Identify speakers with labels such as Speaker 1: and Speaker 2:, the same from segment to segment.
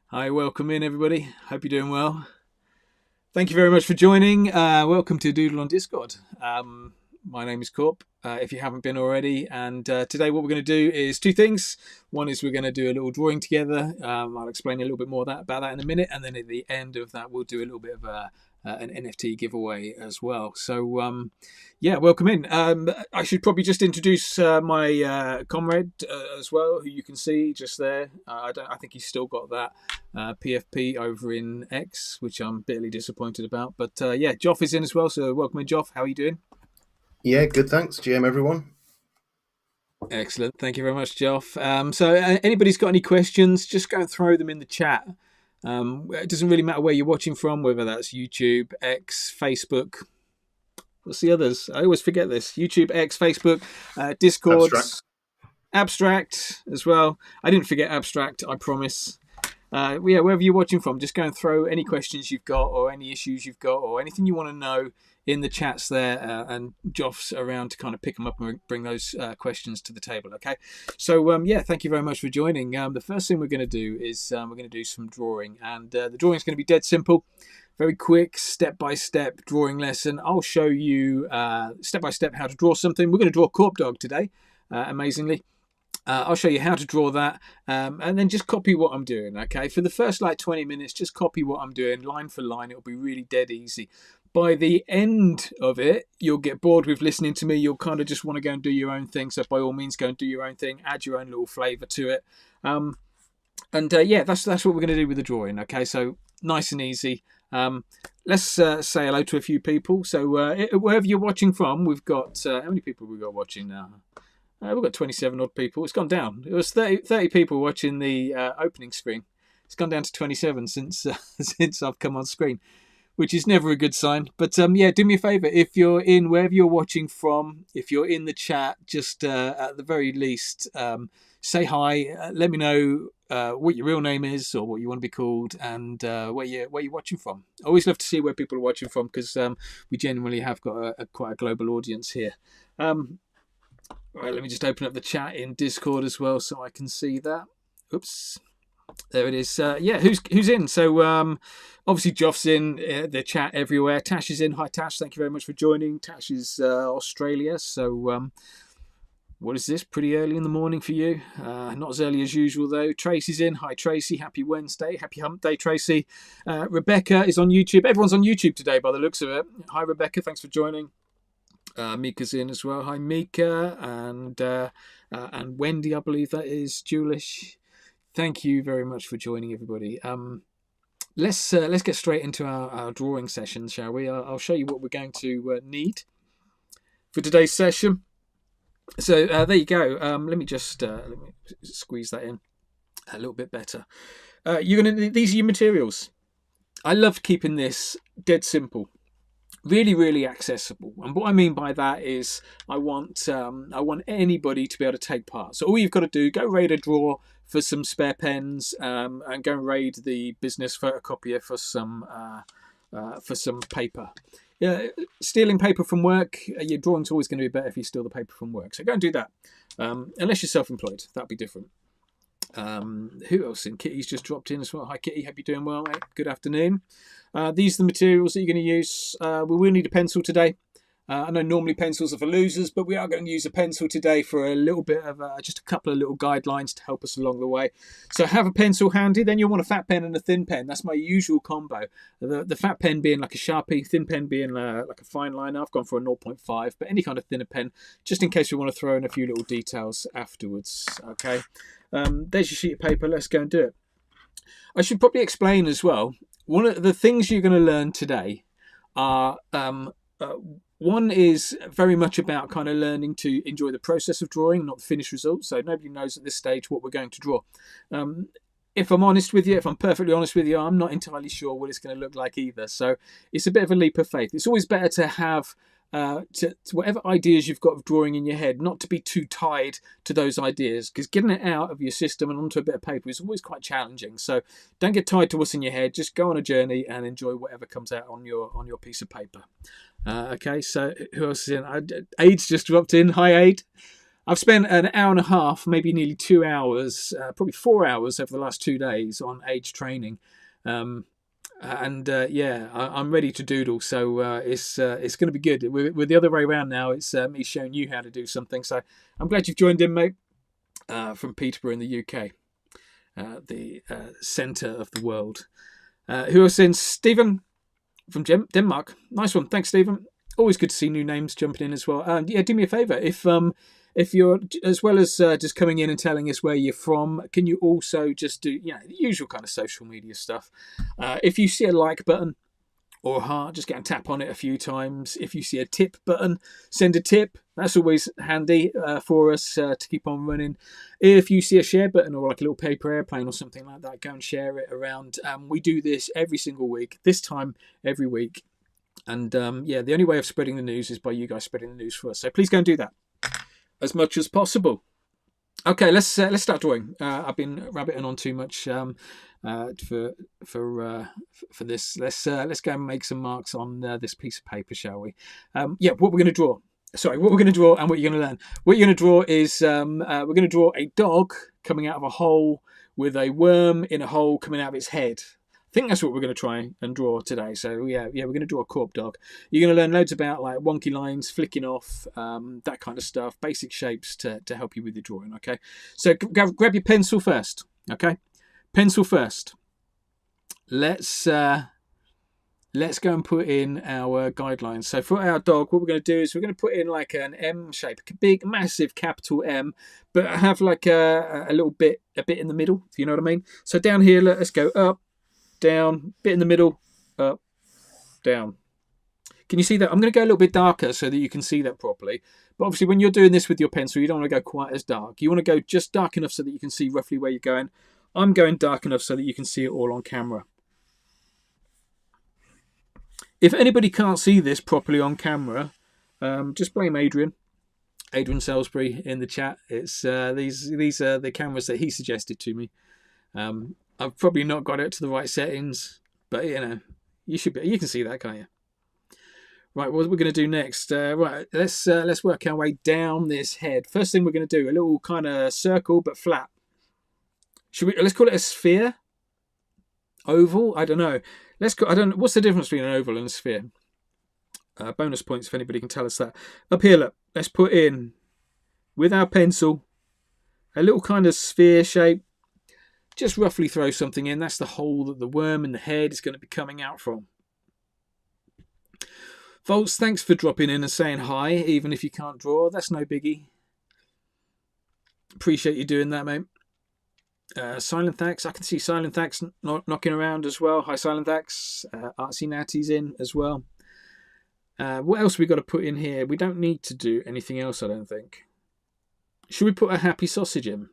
Speaker 1: Hi, welcome in everybody. Hope you're doing well. Thank you very much for joining. Welcome to Doodle on Discord. My name is Korp, if you haven't been already. And today what we're going to do is two things. One is we're going to do a little drawing together. I'll explain a little bit more about that in a minute. And then at the end of that, we'll do a little bit of an NFT giveaway as well. So, yeah, welcome in. I should probably just introduce my comrade as well, who you can see just there. I think he's still got that PFP over in X, which I'm bitterly disappointed about. But yeah, Joff is in as well. So welcome in, Joff. How are you doing?
Speaker 2: Yeah, good, thanks. GM, everyone.
Speaker 1: Excellent. Thank you very much, Joff. So anybody's got any questions, just go and throw them in the chat. It doesn't really matter where you're watching from, whether that's YouTube, X, Facebook. What's the others? I always forget this. YouTube, X, Facebook, Discord, Abstract as well. I didn't forget Abstract, I promise. Yeah, wherever you're watching from, just go and throw any questions you've got or any issues you've got or anything you want to know in the chats there, and Joff's around to kind of pick them up and bring those questions to the table. Okay, so yeah, thank you very much for joining. The first thing we're going to do is we're going to do some drawing, and the drawing is going to be dead simple, very quick, step-by-step drawing lesson. I'll show you step-by-step how to draw something. We're going to draw a KorpDog today, amazingly. I'll show you how to draw that, and then just copy what I'm doing. Okay, for the first like 20 minutes, just copy what I'm doing line for line. It'll be really dead easy. By the end of it, you'll get bored with listening to me. You'll kind of just want to go and do your own thing. So by all means, go and do your own thing. Add your own little flavour to it. And yeah, that's what we're going to do with the drawing. Okay, so nice and easy. Let's say hello to a few people. So wherever you're watching from, we've got how many people we've got watching now? We've got 27 odd people. It's gone down. It was 30 people watching the opening screen. It's gone down to 27 since since I've come on screen, which is never a good sign. But yeah, do me a favour. If you're in wherever you're watching from, if you're in the chat, just at the very least, say hi. Let me know what your real name is or what you want to be called, and where you're watching from. I always love to see where people are watching from because we genuinely have got quite a global audience here. Right, let me just open up the chat in Discord as well so I can see that. Oops. There it is. Yeah, who's in? So obviously Joff's in the chat everywhere. Tash is in. Hi Tash, thank you very much for joining. Tash is Australia. So what is this? Pretty early in the morning for you. Not as early as usual though. Tracy's in. Hi Tracy. Happy Wednesday. Happy hump day, Tracy. Rebecca is on YouTube. Everyone's on YouTube today by the looks of it. Hi Rebecca, thanks for joining. Mika's in as well. Hi Mika and Wendy, I believe that is Julish. Thank you very much for joining, everybody. Let's get straight into our drawing session, shall we? I'll show you what we're going to need for today's session. So there you go. Let me just squeeze that in a little bit better. You're gonna need, these are your materials. I love keeping this dead simple. Really, really accessible, and what I mean by that is I want anybody to be able to take part. So all you've got to do, go raid a drawer for some spare pens, and go raid the business photocopier for some paper. Yeah, stealing paper from work, your drawing's always going to be better if you steal the paper from work. So go and do that, unless you're self-employed. That'd be different. Who else in? Kitty's just dropped in as well. Hi Kitty, hope you're doing well, mate. Good afternoon. These are the materials that you're going to use. We will need a pencil today. I know normally pencils are for losers, but we are going to use a pencil today for a little bit of just a couple of little guidelines to help us along the way. So have a pencil handy, then you'll want a fat pen and a thin pen. That's my usual combo. The fat pen being like a Sharpie, thin pen being like a fine liner. I've gone for a 0.5, but any kind of thinner pen, just in case we want to throw in a few little details afterwards. Okay, there's your sheet of paper. Let's go and do it. I should probably explain as well, one of the things you're going to learn today are one is very much about kind of learning to enjoy the process of drawing, not the finished result. So nobody knows at this stage what we're going to draw. If I'm honest with you, if I'm perfectly honest with you, I'm not entirely sure what it's going to look like either. So it's a bit of a leap of faith. It's always better to have to whatever ideas you've got of drawing in your head, not to be too tied to those ideas, because getting it out of your system and onto a bit of paper is always quite challenging. So don't get tied to what's in your head. Just go on a journey and enjoy whatever comes out on your piece of paper. Okay, so who else is in? Aid's just dropped in. Hi, Aid. I've spent an hour and a half, maybe nearly 2 hours, probably 4 hours over the last 2 days on age training. I'm ready to doodle, so it's going to be good. We're the other way around now. It's me showing you how to do something. So I'm glad you've joined in, mate, from Peterborough in the UK, the centre of the world. Who else in? Stephen from Denmark. Nice one. Thanks, Stephen. Always good to see new names jumping in as well. Yeah, do me a favour. If you're, as well as just coming in and telling us where you're from, can you also just do, the usual kind of social media stuff? If you see a like button or a heart, just get and tap on it a few times. If you see a tip button, send a tip. That's always handy for us to keep on running. If you see a share button or like a little paper airplane or something like that, go and share it around. We do this every single week, this time every week. And the only way of spreading the news is by you guys spreading the news for us. So please go and do that as much as possible. Okay, let's start drawing. I've been rabbiting on too much for this. Let's go and make some marks on this piece of paper, shall we? What we're going to draw. Sorry, what we're going to draw and what you're going to learn. What you're going to draw is we're going to draw a dog coming out of a hole with a worm in a hole coming out of its head. I think that's what we're going to try and draw today. So we're going to draw a Korp dog. You're going to learn loads about like wonky lines, flicking off, that kind of stuff, basic shapes to help you with your drawing. Okay, so grab your pencil first. Okay, pencil first. Let's go and put in our guidelines. So for our dog, what we're going to do is we're going to put in like an M shape, a big, massive capital M, but have like a little bit, in the middle. If you know what I mean. So down here, let's go up, down, bit in the middle, up, down. Can you see that? I'm going to go a little bit darker so that you can see that properly. But obviously when you're doing this with your pencil, you don't want to go quite as dark. You want to go just dark enough so that you can see roughly where you're going. I'm going dark enough so that you can see it all on camera. If anybody can't see this properly on camera, just blame Adrian Salisbury in the chat. It's these are the cameras that he suggested to me. I've probably not got it to the right settings, but you can see that, can't you? Right, what we're going to do next? Right, let's work our way down this head. First thing we're going to do, a little kind of circle but flat. Let's call it a sphere, oval. I don't know. What's the difference between an oval and a sphere? Bonus points if anybody can tell us that. Up here, look. Let's put in with our pencil a little kind of sphere shape. Just roughly throw something in. That's the hole that the worm in the head is going to be coming out from. Volts, thanks for dropping in and saying hi, even if you can't draw. That's no biggie. Appreciate you doing that, mate. Silent Thax, I can see Silent Thax knocking around as well. Hi, Silent Thax. Artsy Natty's in as well. What else we got to put in here? We don't need to do anything else, I don't think. Should we put a happy sausage in?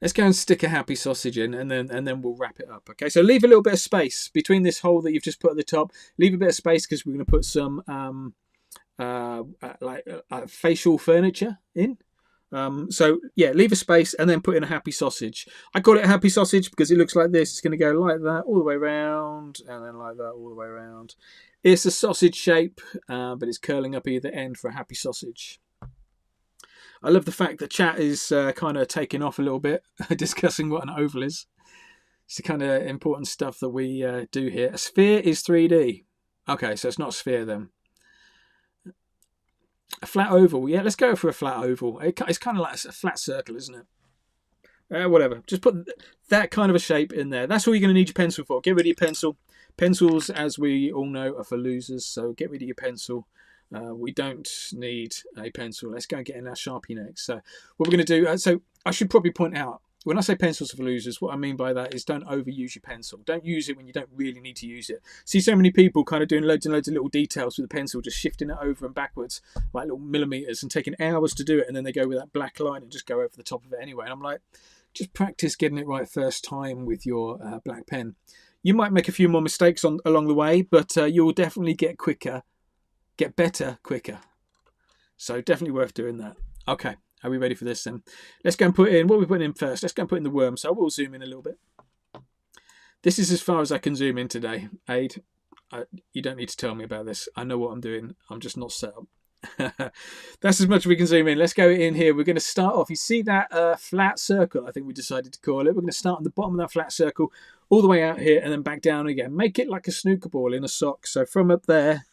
Speaker 1: Let's go and stick a happy sausage in, and then we'll wrap it up. Okay, so leave a little bit of space between this hole that you've just put at the top. Leave a bit of space because we're going to put some facial furniture in. Leave a space and then put in a happy sausage. I call it a happy sausage because it looks like this. It's going to go like that all the way around, and then like that all the way around. It's a sausage shape, but it's curling up either end for a happy sausage. I love the fact that chat is kind of taking off a little bit, discussing what an oval is. It's the kind of important stuff that we do here. A sphere is 3D. Okay, so it's not a sphere then. A flat oval. Yeah, let's go for a flat oval. It's kind of like a flat circle, isn't it? Whatever. Just put that kind of a shape in there. That's all you're going to need your pencil for. Get rid of your pencil. Pencils, as we all know, are for losers, so get rid of your pencil. We don't need a pencil. Let's go and get in our Sharpie next. So what we're going to do, so I should probably point out, when I say pencils are for losers, what I mean by that is don't overuse your pencil. Don't use it when you don't really need to use it. See so many people kind of doing loads and loads of little details with a pencil, just shifting it over and backwards like little millimeters and taking hours to do it, and then they go with that black line and just go over the top of it anyway. And I'm like, just practice getting it right first time with your black pen. You might make a few more mistakes along the way, but you'll definitely get better quicker. So definitely worth doing that. Okay, are we ready for this then? Let's go and put in, what are we putting in first? Let's go and put in the worm. So I will zoom in a little bit. This is as far as I can zoom in today. Aid, you don't need to tell me about this. I know what I'm doing. I'm just not set up. That's as much as we can zoom in. Let's go in here. We're going to start off. You see that flat circle, I think we decided to call it. We're going to start on the bottom of that flat circle, all the way out here, and then back down again. Make it like a snooker ball in a sock. So from up there,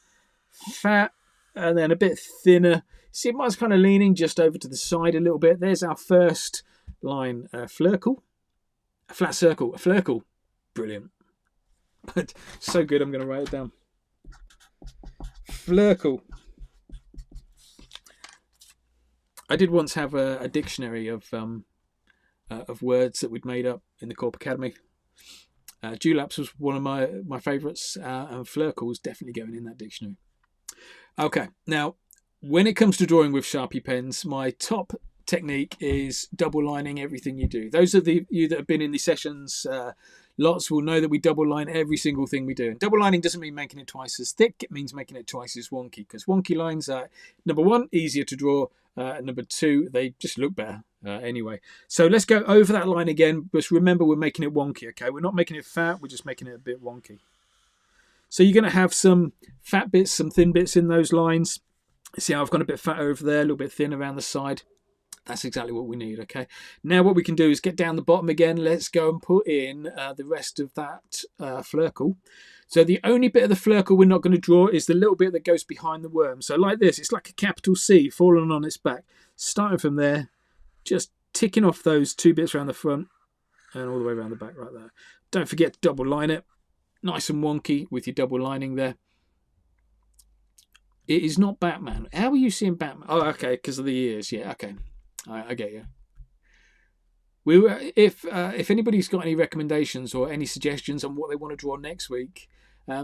Speaker 1: fat, and then a bit thinner. See, mine's kind of leaning just over to the side a little bit. There's our first line, flurkle. A flat circle, a flurkle. Brilliant. But so good, I'm going to write it down. Flurkle. I did once have a dictionary of words that we'd made up in the Korp Academy. Dewlaps was one of my favourites, and flurkle was definitely going in that dictionary. Okay, now when it comes to drawing with Sharpie pens, my top technique is double lining everything you do. Those of you that have been in the sessions lots will know that we double line every single thing we do. And double lining doesn't mean making it twice as thick, it means making it twice as wonky, because wonky lines are, number one, easier to draw, number two, they just look better anyway. So let's go over that line again, but remember we're making it wonky, okay? We're not making it fat, we're just making it a bit wonky. So you're going to have some fat bits, some thin bits in those lines. See how I've got a bit fat over there, a little bit thin around the side. That's exactly what we need, okay? Now what we can do is get down the bottom again. Let's go and put in the rest of that flurkle. So the only bit of the flurkle we're not going to draw is the little bit that goes behind the worm. So like this, it's like a capital C falling on its back. Starting from there, just ticking off those two bits around the front and all the way around the back right there. Don't forget to double line it. Nice and wonky with your double lining there. It is not Batman. How are you seeing Batman? Oh, okay, because of the ears. Yeah, okay. I get you. If anybody's got any recommendations or any suggestions on what they want to draw next week,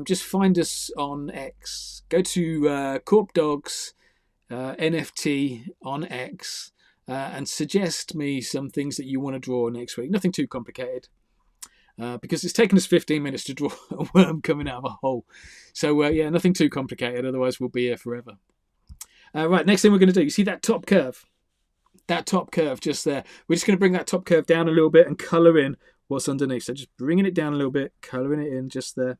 Speaker 1: just find us on X. Go to KorpDogs NFT on X and suggest me some things that you want to draw next week. Nothing too complicated. Because it's taken us 15 minutes to draw a worm coming out of a hole. So, yeah, nothing too complicated. Otherwise, we'll be here forever. Right, next thing we're going to do, you see that top curve? That top curve just there. We're just going to bring that top curve down a little bit and colour in what's underneath. So just bringing it down a little bit, colouring it in just there.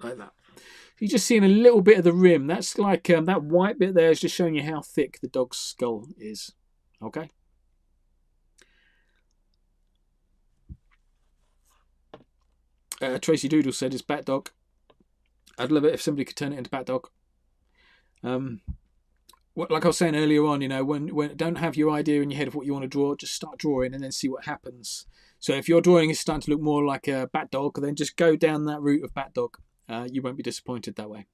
Speaker 1: Like that. You're just seeing a little bit of the rim. That's like that white bit there is just showing you how thick the dog's skull is. Okay? Tracy Doodle said it's Bat Dog. I'd love it if somebody could turn it into Bat Dog. Like I was saying earlier on, you know, when don't have your idea in your head of what you want to draw, just start drawing and then see what happens. So if your drawing is starting to look more like a Bat Dog, then just go down that route of Bat Dog. You won't be disappointed that way.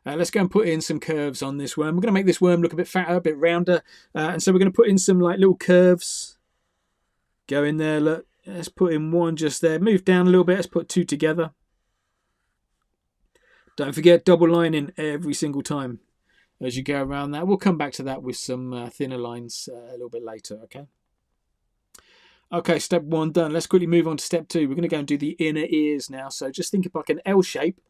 Speaker 1: Let's go and put in some curves on this worm. We're going to make this worm look a bit fatter, a bit rounder. And so we're going to put in some like little curves. Go in there, look. Let's put in one just there. Move down a little bit. Let's put two together. Don't forget double lining every single time as you go around that. We'll come back to that with some thinner lines a little bit later, okay? Okay, step one done. Let's quickly move on to step two. We're going to go and do the inner ears now. So just think of like an L shape.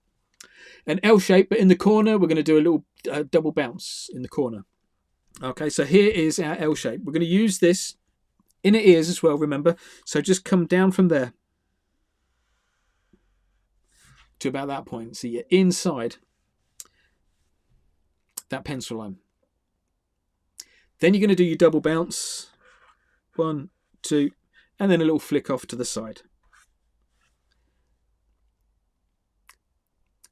Speaker 1: An L shape, but in the corner, we're going to do a little double bounce in the corner. Okay, so here is our L shape. We're going to use this inner ears as well, remember. So just come down from there to about that point. So you're inside that pencil line. Then you're going to do your double bounce. 1, 2, and then a little flick off to the side.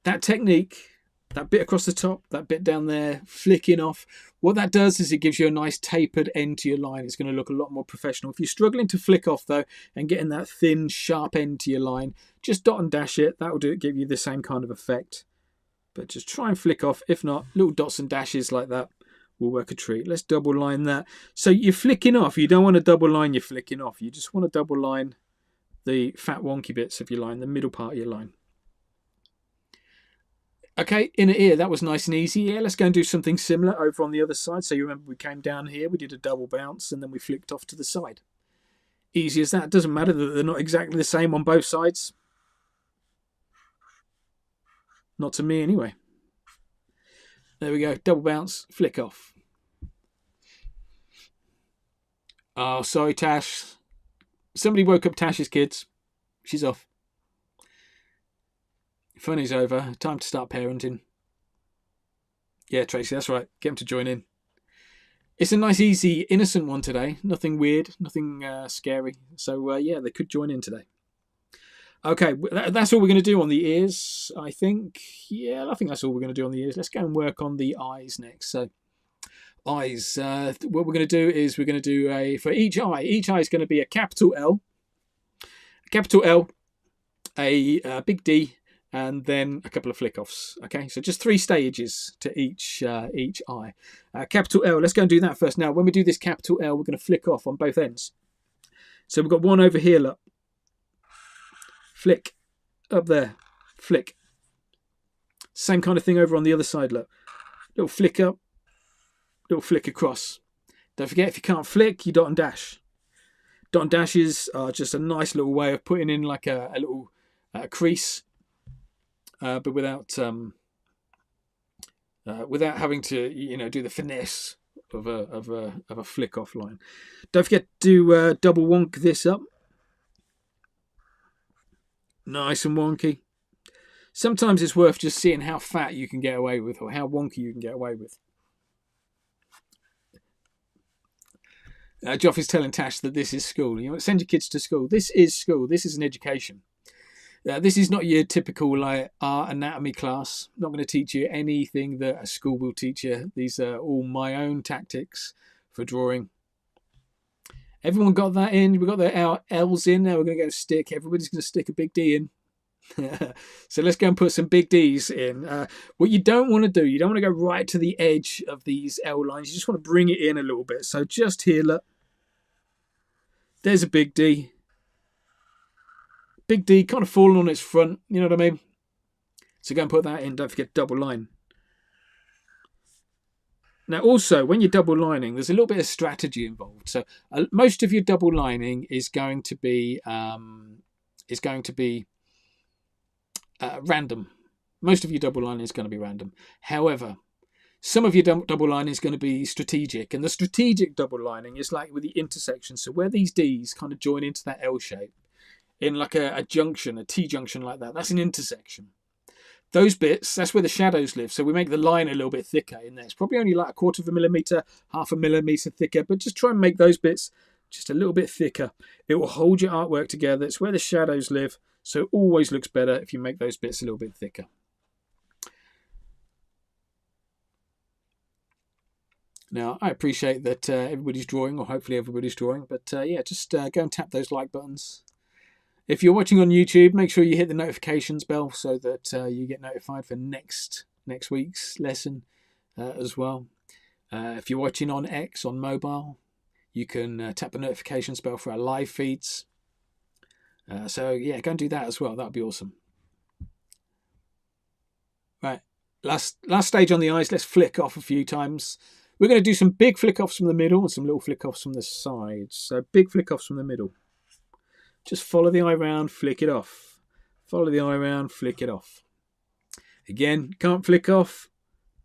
Speaker 1: That technique, that bit across the top, that bit down there, flicking off, what that does is it gives you a nice tapered end to your line. It's going to look a lot more professional. If you're struggling to flick off, though, and getting that thin, sharp end to your line, just dot and dash it. That will give you the same kind of effect. But just try and flick off. If not, little dots and dashes like that will work a treat. Let's double line that. So you're flicking off. You don't want to double line your flicking off. You just want to double line the fat wonky bits of your line, the middle part of your line. Okay, inner ear, that was nice and easy. Yeah, let's go and do something similar over on the other side. So you remember we came down here, we did a double bounce, and then we flicked off to the side. Easy as that. It doesn't matter that they're not exactly the same on both sides. Not to me anyway. There we go, double bounce, flick off. Oh, sorry, Tash. Somebody woke up Tash's kids. She's off. Funny's over. Time to start parenting. Yeah, Tracy, that's right. Get him to join in. It's a nice, easy, innocent one today. Nothing weird, nothing scary. So, yeah, they could join in today. Okay, that's all we're going to do on the ears, I think. Yeah, I think that's all we're going to do on the ears. Let's go and work on the eyes next. So, eyes. What we're going to do is we're going to do for each eye is going to be a capital L, a big D, and then a couple of flick offs. Okay, so just 3 stages to each eye. Capital L, let's go and do that first. Now, when we do this capital L, we're going to flick off on both ends. So we've got one over here, look. Flick, up there, flick. Same kind of thing over on the other side, look. Little flick up, little flick across. Don't forget, if you can't flick, you dot and dash. Dot and dashes are just a nice little way of putting in like a little crease, but without having to do the finesse of a flick off line. Don't forget to double wonk this up. Nice and wonky. Sometimes it's worth just seeing how fat you can get away with or how wonky you can get away with. Joff is telling Tash that this is school. You know, send your kids to school. This is school. This is an education. This is not your typical art anatomy class. I'm not going to teach you anything that a school will teach you. These are all my own tactics for drawing. Everyone got that in. We got our L's in. Now we're going to go stick. Everybody's going to stick a big D in. So let's go and put some big D's in. What you don't want to do, you don't want to go right to the edge of these L lines. You just want to bring it in a little bit. So just here, look. There's a big D. Big D kind of falling on its front. You know what I mean? So go and put that in. Don't forget double line. Now, also, when you're double lining, there's a little bit of strategy involved. So most of your double lining is going to be random. Most of your double lining is going to be random. However, some of your double lining is going to be strategic, and the strategic double lining is like with the intersection. So where these D's kind of join into that L shape in like a junction, a T junction like that, that's an intersection. Those bits, that's where the shadows live. So we make the line a little bit thicker in there. It's probably only like 1/4 millimeter, 1/2 millimeter thicker, but just try and make those bits just a little bit thicker. It will hold your artwork together. It's where the shadows live. So it always looks better if you make those bits a little bit thicker. Now, I appreciate that everybody's drawing, or hopefully everybody's drawing, but yeah, just go and tap those like buttons. If you're watching on YouTube, make sure you hit the notifications bell so that you get notified for next week's lesson as well. If you're watching on X, on mobile, you can tap the notifications bell for our live feeds. So yeah, go and do that as well. That'd be awesome. Right, last stage on the eyes. Let's flick off a few times. We're going to do some big flick offs from the middle and some little flick offs from the sides. So big flick offs from the middle. Just follow the eye round, flick it off. Follow the eye round, flick it off. Again, can't flick off.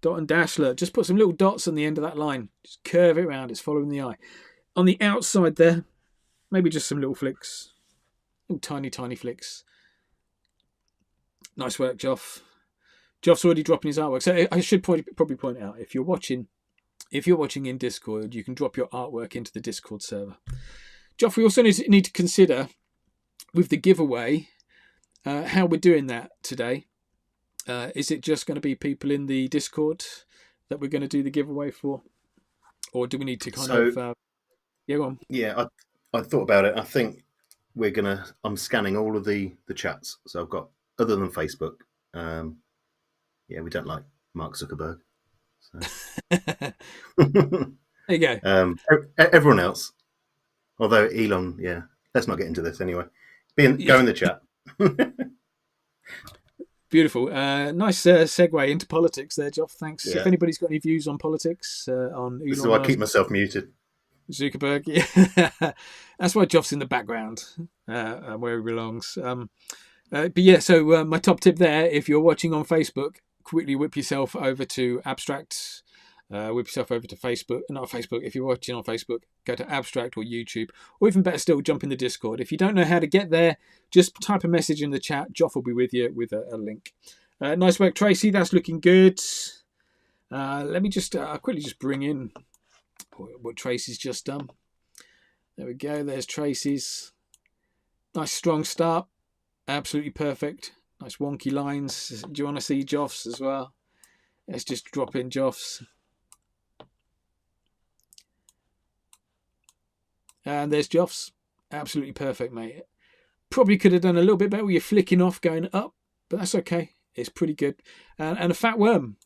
Speaker 1: Dot and dash. Look, just put some little dots on the end of that line. Just curve it around. It's following the eye. On the outside there, maybe just some little flicks. Little tiny flicks. Nice work, Joff. Joff's already dropping his artwork. So I should probably point out, if you're watching in Discord, you can drop your artwork into the Discord server. Joff, we also need to consider with the giveaway how we're doing that today. Is it just going to be people in the Discord that we're going to do the giveaway for? Or do we need to yeah, go on.
Speaker 2: Yeah, I thought about it. I think I'm scanning all of the chats. So I've got, other than Facebook, yeah, we don't like Mark Zuckerberg. So.
Speaker 1: There you go.
Speaker 2: Everyone else, although Elon, yeah, let's not get into this anyway. Go in the chat.
Speaker 1: Beautiful. Nice segue into politics there, Joff. Thanks.
Speaker 2: Yeah.
Speaker 1: If anybody's got any views on politics, on Elon,
Speaker 2: This is why I keep myself muted.
Speaker 1: Zuckerberg, yeah. That's why Joff's in the background, where he belongs. But yeah, so my top tip there, if you're watching on Facebook, quickly whip yourself over to Abstract whip yourself over to Facebook, not Facebook, if you're watching on Facebook, go to Abstract or YouTube, or even better still, jump in the Discord. If you don't know how to get there, just type a message in the chat. Joff will be with you with a link. Nice work, Tracy. That's looking good. Let me just quickly just bring in what Tracy's just done. There we go. There's Tracy's. Nice strong start. Absolutely perfect. Nice wonky lines. Do you want to see Joff's as well? Let's just drop in Joff's. And there's Joff's. Absolutely perfect, mate. Probably could have done a little bit better with your flicking off going up, but that's okay. It's pretty good. And a fat worm.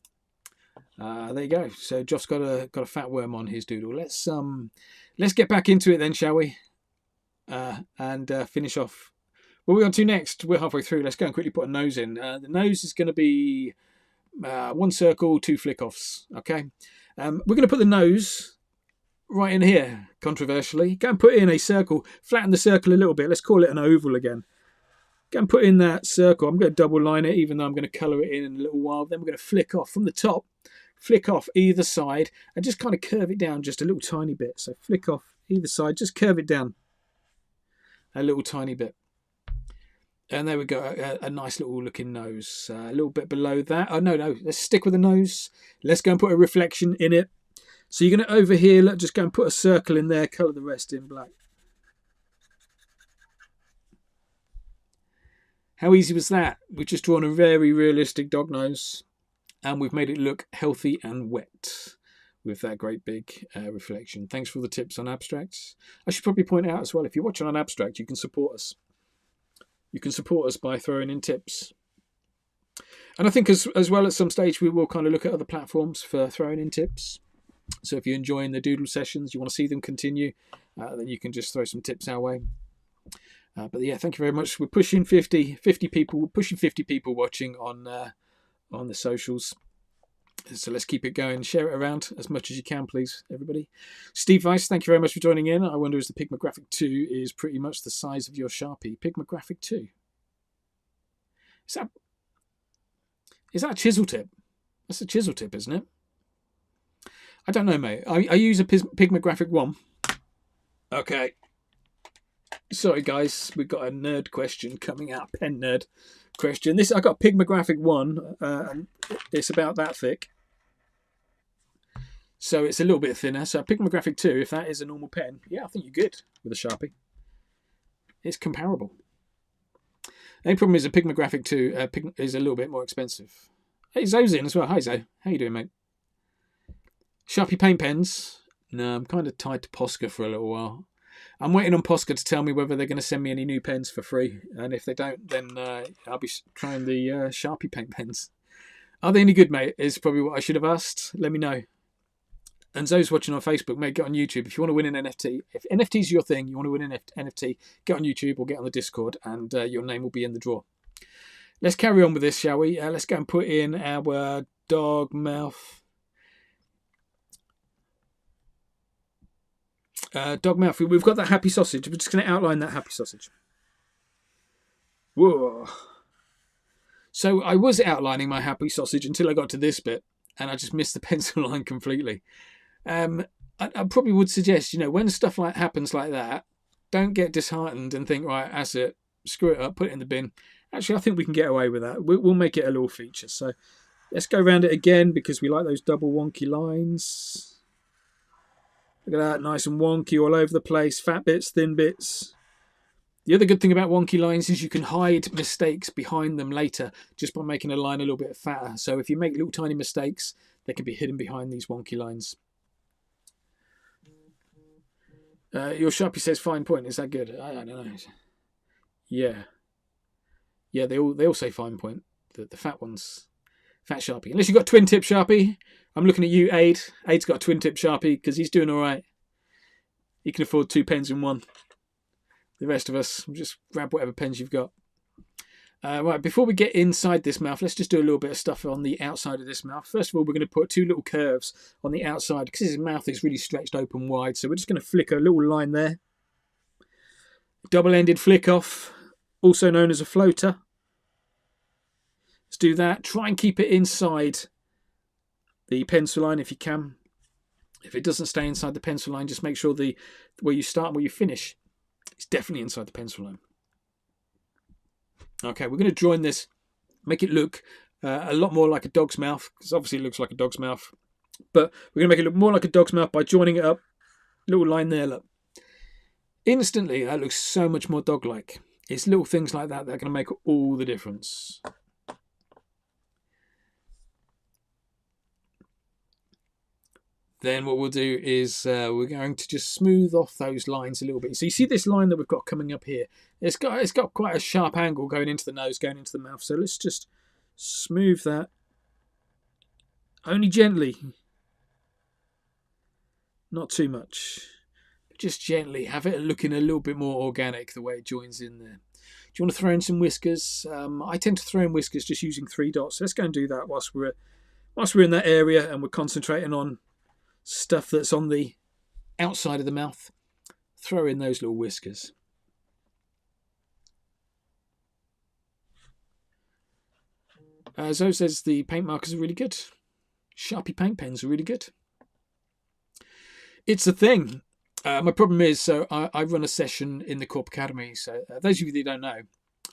Speaker 1: There you go. So Joff's got a fat worm on his doodle. Let's get back into it then, shall we? And finish off. What are we on to next? We're halfway through. Let's go and quickly put a nose in. The nose is going to be 1 circle, 2 flick offs. Okay. We're going to put the nose right in here, controversially. Go and put in a circle. Flatten the circle a little bit. Let's call it an oval again. Go and put in that circle. I'm going to double line it, even though I'm going to colour it in a little while. Then we're going to flick off from the top. Flick off either side and just kind of curve it down just a little tiny bit. So flick off either side. Just curve it down a little tiny bit. And there we go, a nice little looking nose. A little bit below that. Oh, no, let's stick with the nose. Let's go and put a reflection in it. So you're going to, over here, let's just go and put a circle in there, colour the rest in black. How easy was that? We've just drawn a very realistic dog nose, and we've made it look healthy and wet with that great big reflection. Thanks for the tips on Abstracts. I should probably point out as well, if you're watching on Abstract, you can support us. You can support us by throwing in tips. And I think as well at some stage we will kind of look at other platforms for throwing in tips. So if you're enjoying the Doodle sessions, you want to see them continue, then you can just throw some tips our way. But yeah, thank you very much. We're pushing 50 people. We're pushing 50 people watching on the socials. So let's keep it going. Share it around as much as you can, please, everybody. Steve Weiss, thank you very much for joining in. I wonder if the Pigmographic 2 is pretty much the size of your Sharpie. Pigmographic 2. Is that a chisel tip? That's a chisel tip, isn't it? I don't know, mate. I use a Pigmographic 1. Okay. Sorry, guys. We've got a nerd question coming out. Pen nerd question. I got Pigmographic 1, and it's about that thick. So it's a little bit thinner. So Pigmographic 2, if that is a normal pen, yeah, I think you're good with a Sharpie. It's comparable. The only problem is a Pigmographic 2 is a little bit more expensive. Hey, Zoe's in as well. Hi, Zoe. How you doing, mate? Sharpie paint pens. No, I'm kind of tied to Posca for a little while. I'm waiting on Posca to tell me whether they're going to send me any new pens for free. And if they don't, then I'll be trying the Sharpie paint pens. Are they any good, mate? Is probably what I should have asked. Let me know. And Zoe's watching on Facebook, mate, get on YouTube. If you want to win an NFT, if NFT is your thing, you want to win an NFT, get on YouTube or get on the Discord and your name will be in the draw. Let's carry on with this, shall we? Let's go and put in our dog mouth. Dog mouth. We've got that happy sausage. We're just going to outline that happy sausage. Whoa. So I was outlining my happy sausage until I got to this bit and I just missed the pencil line completely. I probably would suggest, when stuff happens like that, don't get disheartened and think, right, that's it, screw it up, put it in the bin. Actually, I think we can get away with that. We'll make it a little feature. So let's go around it again because we like those double wonky lines. Look at that, nice and wonky all over the place. Fat bits, thin bits. The other good thing about wonky lines is you can hide mistakes behind them later just by making a line a little bit fatter. So if you make little tiny mistakes, they can be hidden behind these wonky lines. Your Sharpie says fine point. Is that good? I don't know. Yeah. Yeah, they all say fine point. The fat ones. Fat Sharpie. Unless you've got twin tip Sharpie. I'm looking at you, Aid. Aid's got a twin tip Sharpie because he's doing all right. He can afford 2 pens in one. The rest of us, just grab whatever pens you've got. Right, before we get inside this mouth, let's just do a little bit of stuff on the outside of this mouth. First of all, we're going to put 2 little curves on the outside because his mouth is really stretched open wide. So we're just going to flick a little line there. Double-ended flick off, also known as a floater. Let's do that. Try and keep it inside the pencil line if you can. If it doesn't stay inside the pencil line, just make sure where you start and where you finish is definitely inside the pencil line. Okay, we're going to join this, make it look a lot more like a dog's mouth, because obviously it looks like a dog's mouth. But we're going to make it look more like a dog's mouth by joining it up. Little line there, look. Instantly, that looks so much more dog-like. It's little things like that that are going to make all the difference. Then what we'll do is we're going to just smooth off those lines a little bit. So you see this line that we've got coming up here? It's got quite a sharp angle going into the nose, going into the mouth. So let's just smooth that. Only gently. Not too much. Just gently. Have it looking a little bit more organic the way it joins in there. Do you want to throw in some whiskers? I tend to throw in whiskers just using 3 dots. Let's go and do that whilst we're in that area and we're concentrating on stuff that's on the outside of the mouth. Throw in those little whiskers. Zoe says the paint markers are really good. Sharpie paint pens are really good. It's a thing. My problem is, so I run a session in the Korp Academy. So those of you that don't know,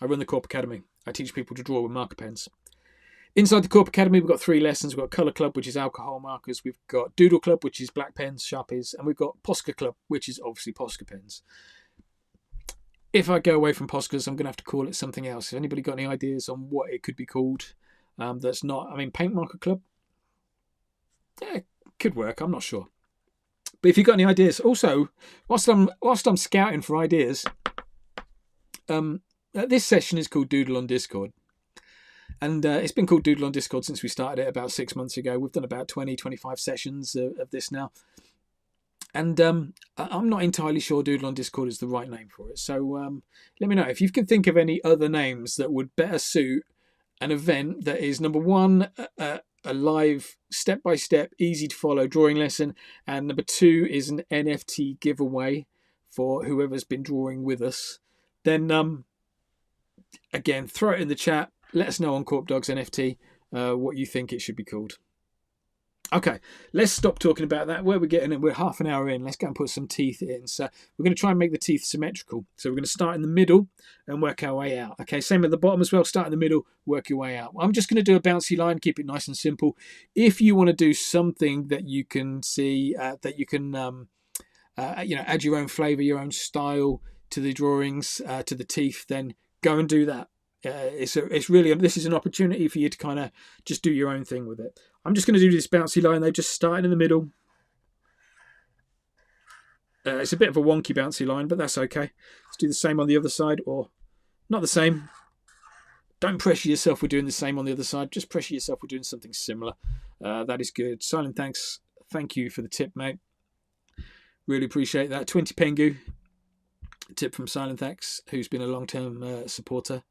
Speaker 1: I run the Korp Academy. I teach people to draw with marker pens. Inside the Korp Academy, we've got 3 lessons. We've got Colour Club, which is alcohol markers. We've got Doodle Club, which is black pens, Sharpies. And we've got Posca Club, which is obviously Posca pens. If I go away from Poscas, I'm going to have to call it something else. If anybody got any ideas on what it could be called, that's not, Paint Marker Club? Yeah, it could work. I'm not sure. But if you've got any ideas, also, whilst I'm scouting for ideas, this session is called Doodle on Discord. And it's been called Doodle on Discord since we started it about 6 months ago. We've done about 20, 25 sessions of this now. And I'm not entirely sure Doodle on Discord is the right name for it. So let me know if you can think of any other names that would better suit an event that is, number one, a live step-by-step, easy-to-follow drawing lesson. And number 2 is an NFT giveaway for whoever's been drawing with us. Then, again, throw it in the chat. Let us know on KorpDogs NFT what you think it should be called. Okay, let's stop talking about that. Where we're getting in, we're half an hour in. Let's go and put some teeth in. So we're going to try and make the teeth symmetrical. So we're going to start in the middle and work our way out. Okay, same at the bottom as well. Start in the middle, work your way out. I'm just going to do a bouncy line, keep it nice and simple. If you want to do something that you can see, that you can, add your own flavour, your own style to the drawings, to the teeth, then go and do that. It's really, this is an opportunity for you to kind of just do your own thing with it. I'm just going to do this bouncy line. They just starting in the middle. It's a bit of a wonky bouncy line, but that's okay. Let's do the same on the other side, or not the same. Don't pressure yourself with doing the same on the other side. Just pressure yourself with doing something similar. That is good. Silent thanks. Thank you for the tip, mate. Really appreciate that. 20 Pengu. Tip from Silent Thanks, who's been a long-term supporter.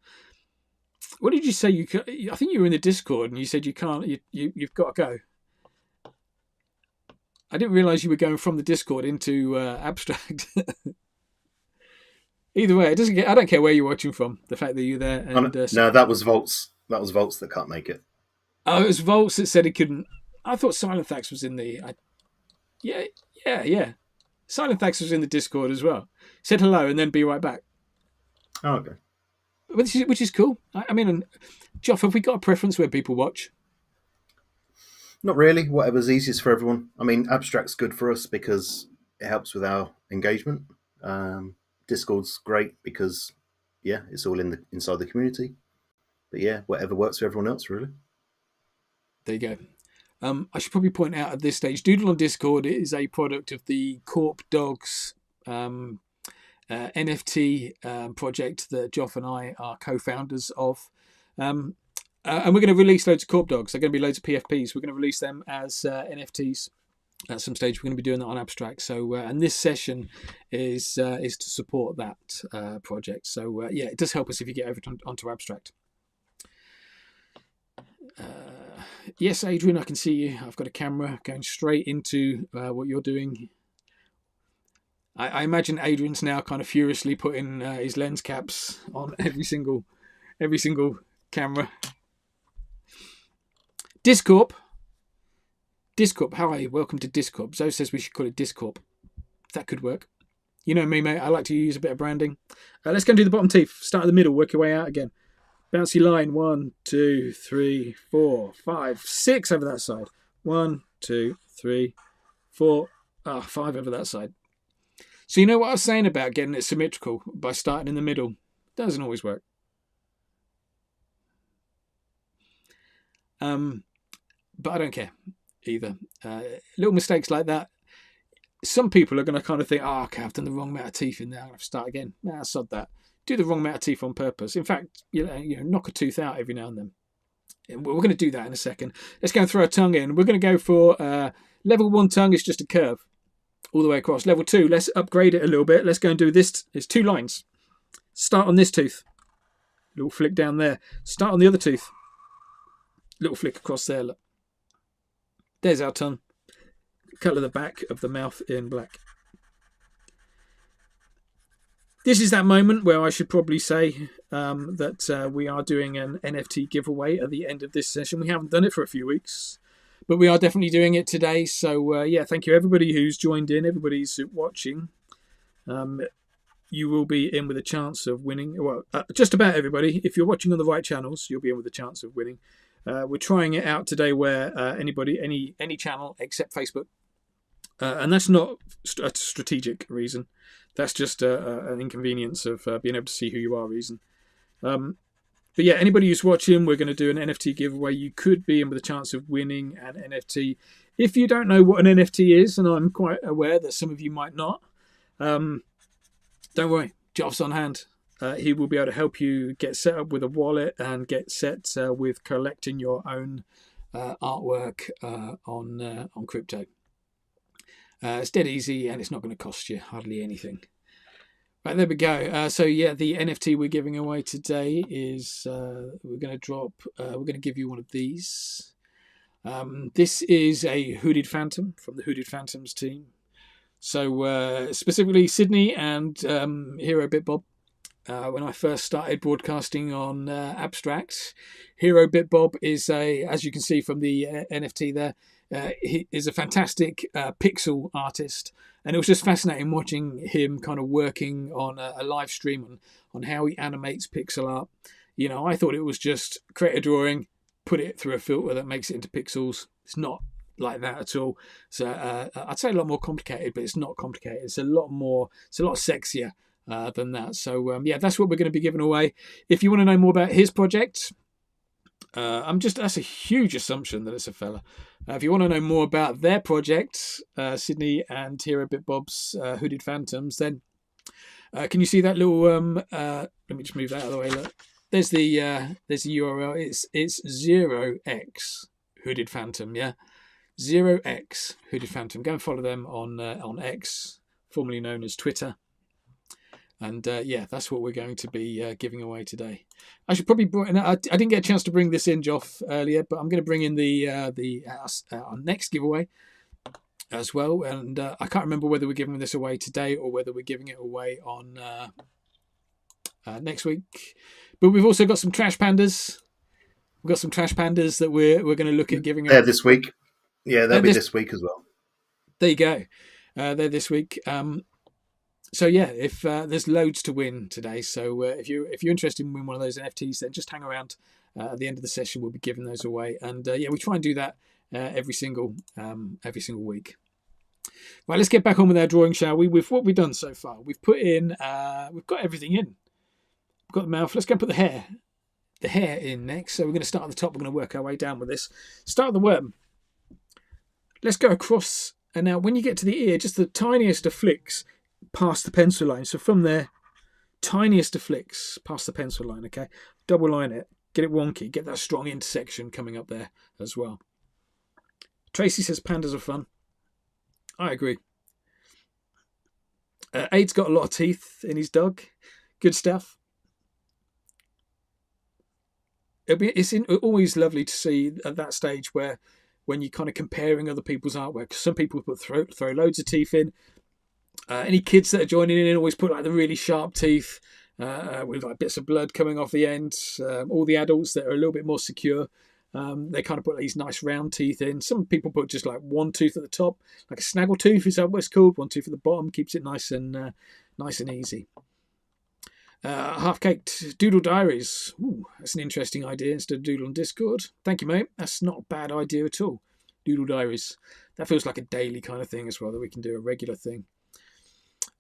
Speaker 1: What did you say? I think you were in the Discord and you said you can't. You've got to go. I didn't realise you were going from the Discord into Abstract. Either way, I don't care where you're watching from. The fact that you're there. And
Speaker 2: no, that was Volts. That was Volts that can't make it.
Speaker 1: Oh, it was Volts that said he couldn't. I thought Silent Thanks was in the. Yeah. Silent Thanks was in the Discord as well. Said hello and then be right back.
Speaker 2: Oh, okay.
Speaker 1: Which is cool. Joff, have we got a preference where people watch?
Speaker 2: Not really. Whatever's easiest for everyone. Abstract's good for us because it helps with our engagement. Discord's great because, it's all inside the community. But whatever works for everyone else, really.
Speaker 1: There you go. I should probably point out at this stage, Doodle on Discord is a product of the KorpDogs NFT project that Joff and I are co-founders of. And we're going to release loads of KorpDogs. There are going to be loads of PFPs. We're going to release them as NFTs at some stage. We're going to be doing that on Abstract. So, and this session is to support that project. So, it does help us if you get over onto Abstract. Yes, Adrian, I can see you. I've got a camera going straight into what you're doing. I imagine Adrian's now kind of furiously putting his lens caps on every single camera. Discorp, Discorp, hi, welcome to Discorp. Zoe says we should call it Discorp. That could work. You know me, mate. I like to use a bit of branding. Let's go and do the bottom teeth. Start at the middle, work your way out again. Bouncy line. 1, 2, 3, 4, 5, 6 over that side. 1, 2, 3, 4, 5 over that side. So you know what I was saying about getting it symmetrical by starting in the middle? Doesn't always work. But I don't care either. Little mistakes like that. Some people are going to kind of think, oh, okay, I've done the wrong amount of teeth in there. I have to start again. Nah, sod that. Do the wrong amount of teeth on purpose. In fact, you know, knock a tooth out every now and then. And we're going to do that in a second. Let's go and throw a tongue in. We're going to go for level 1 tongue is just a curve all the way across. Level 2, let's upgrade it a little bit. Let's go and do this. It's 2 lines. Start on this tooth. Little flick down there. Start on the other tooth. Little flick across there. Look. There's our tongue. Colour the back of the mouth in black. This is that moment where I should probably say that we are doing an NFT giveaway at the end of this session. We haven't done it for a few weeks, but we are definitely doing it today. So yeah, thank you everybody who's joined in, everybody who's watching. You will be in with a chance of winning. Well, just about everybody. If you're watching on the right channels, you'll be in with a chance of winning. We're trying it out today where any channel except Facebook. And that's not a strategic reason. That's just an inconvenience of being able to see who you are reason. But yeah, anybody who's watching, we're going to do an NFT giveaway. You could be in with a chance of winning an NFT. If you don't know what an NFT is, and I'm quite aware that some of you might not, don't worry, Joff's on hand. He will be able to help you get set up with a wallet and get set with collecting your own artwork on crypto. It's dead easy and it's not going to cost you hardly anything. Right, there we go. So yeah, the NFT we're giving away today is we're going to give you one of these. This is a Hooded Phantom from the Hooded Phantoms team. So specifically Sydney and Hero Bitbob. When I first started broadcasting on Abstract, Hero Bitbob is as you can see from the NFT there, he is a fantastic pixel artist, and it was just fascinating watching him kind of working on a live stream on how he animates pixel art. You know, I thought it was just create a drawing, put it through a filter that makes it into pixels. It's not like that at all. So I'd say a lot more complicated, but it's not complicated. It's a lot sexier than that. So yeah, that's what we're going to be giving away. If you want to know more about his project, that's a huge assumption that it's a fella. If you want to know more about their project, Sydney and Hero Bitbob's Hooded Phantoms, then can you see that little let me just move that out of the way. Look, there's the URL. It's 0x Hooded Phantom, yeah, 0x Hooded Phantom. Go and follow them on X, formerly known as Twitter. And yeah, that's what we're going to be giving away today. I should probably I didn't get a chance to bring this in, Joff, earlier, but I'm going to bring in our next giveaway as well. And I can't remember whether we're giving this away today or whether we're giving it away on next week. But we've also got some trash pandas. We've got some trash pandas that we're going to look at giving away.
Speaker 2: They're this week. Yeah, they'll be this week as well.
Speaker 1: There you go. They're this week. So yeah, if there's loads to win today, so if you're interested in winning one of those NFTs, then just hang around. At the end of the session, we'll be giving those away, and yeah, we try and do that every single week. Right, let's get back on with our drawing, shall we? With what we've done so far, we've got everything in. We've got the mouth. Let's go and put the hair in next. So we're going to start at the top. We're going to work our way down with this. Start with the worm. Let's go across, and now when you get to the ear, just the tiniest of flicks past the pencil line. So from there, tiniest of flicks past the pencil line, okay? Double line it, get it wonky, get that strong intersection coming up there as well. Tracy says pandas are fun. I agree. Aid's got a lot of teeth in his dog. Good stuff. It's always lovely to see at that stage when you're kind of comparing other people's artwork. Some people throw loads of teeth in. Any kids that are joining in always put like the really sharp teeth with like bits of blood coming off the end. All the adults that are a little bit more secure They kind of put these nice round teeth in. Some people put just like one tooth at the top, like a snaggle tooth is that what it's called. One tooth at the bottom keeps it nice and easy. Half-caked Doodle Diaries. Ooh, that's an interesting idea instead of Doodle on Discord. Thank you, mate. That's not a bad idea at all. Doodle Diaries. That feels like a daily kind of thing as well, that we can do a regular thing.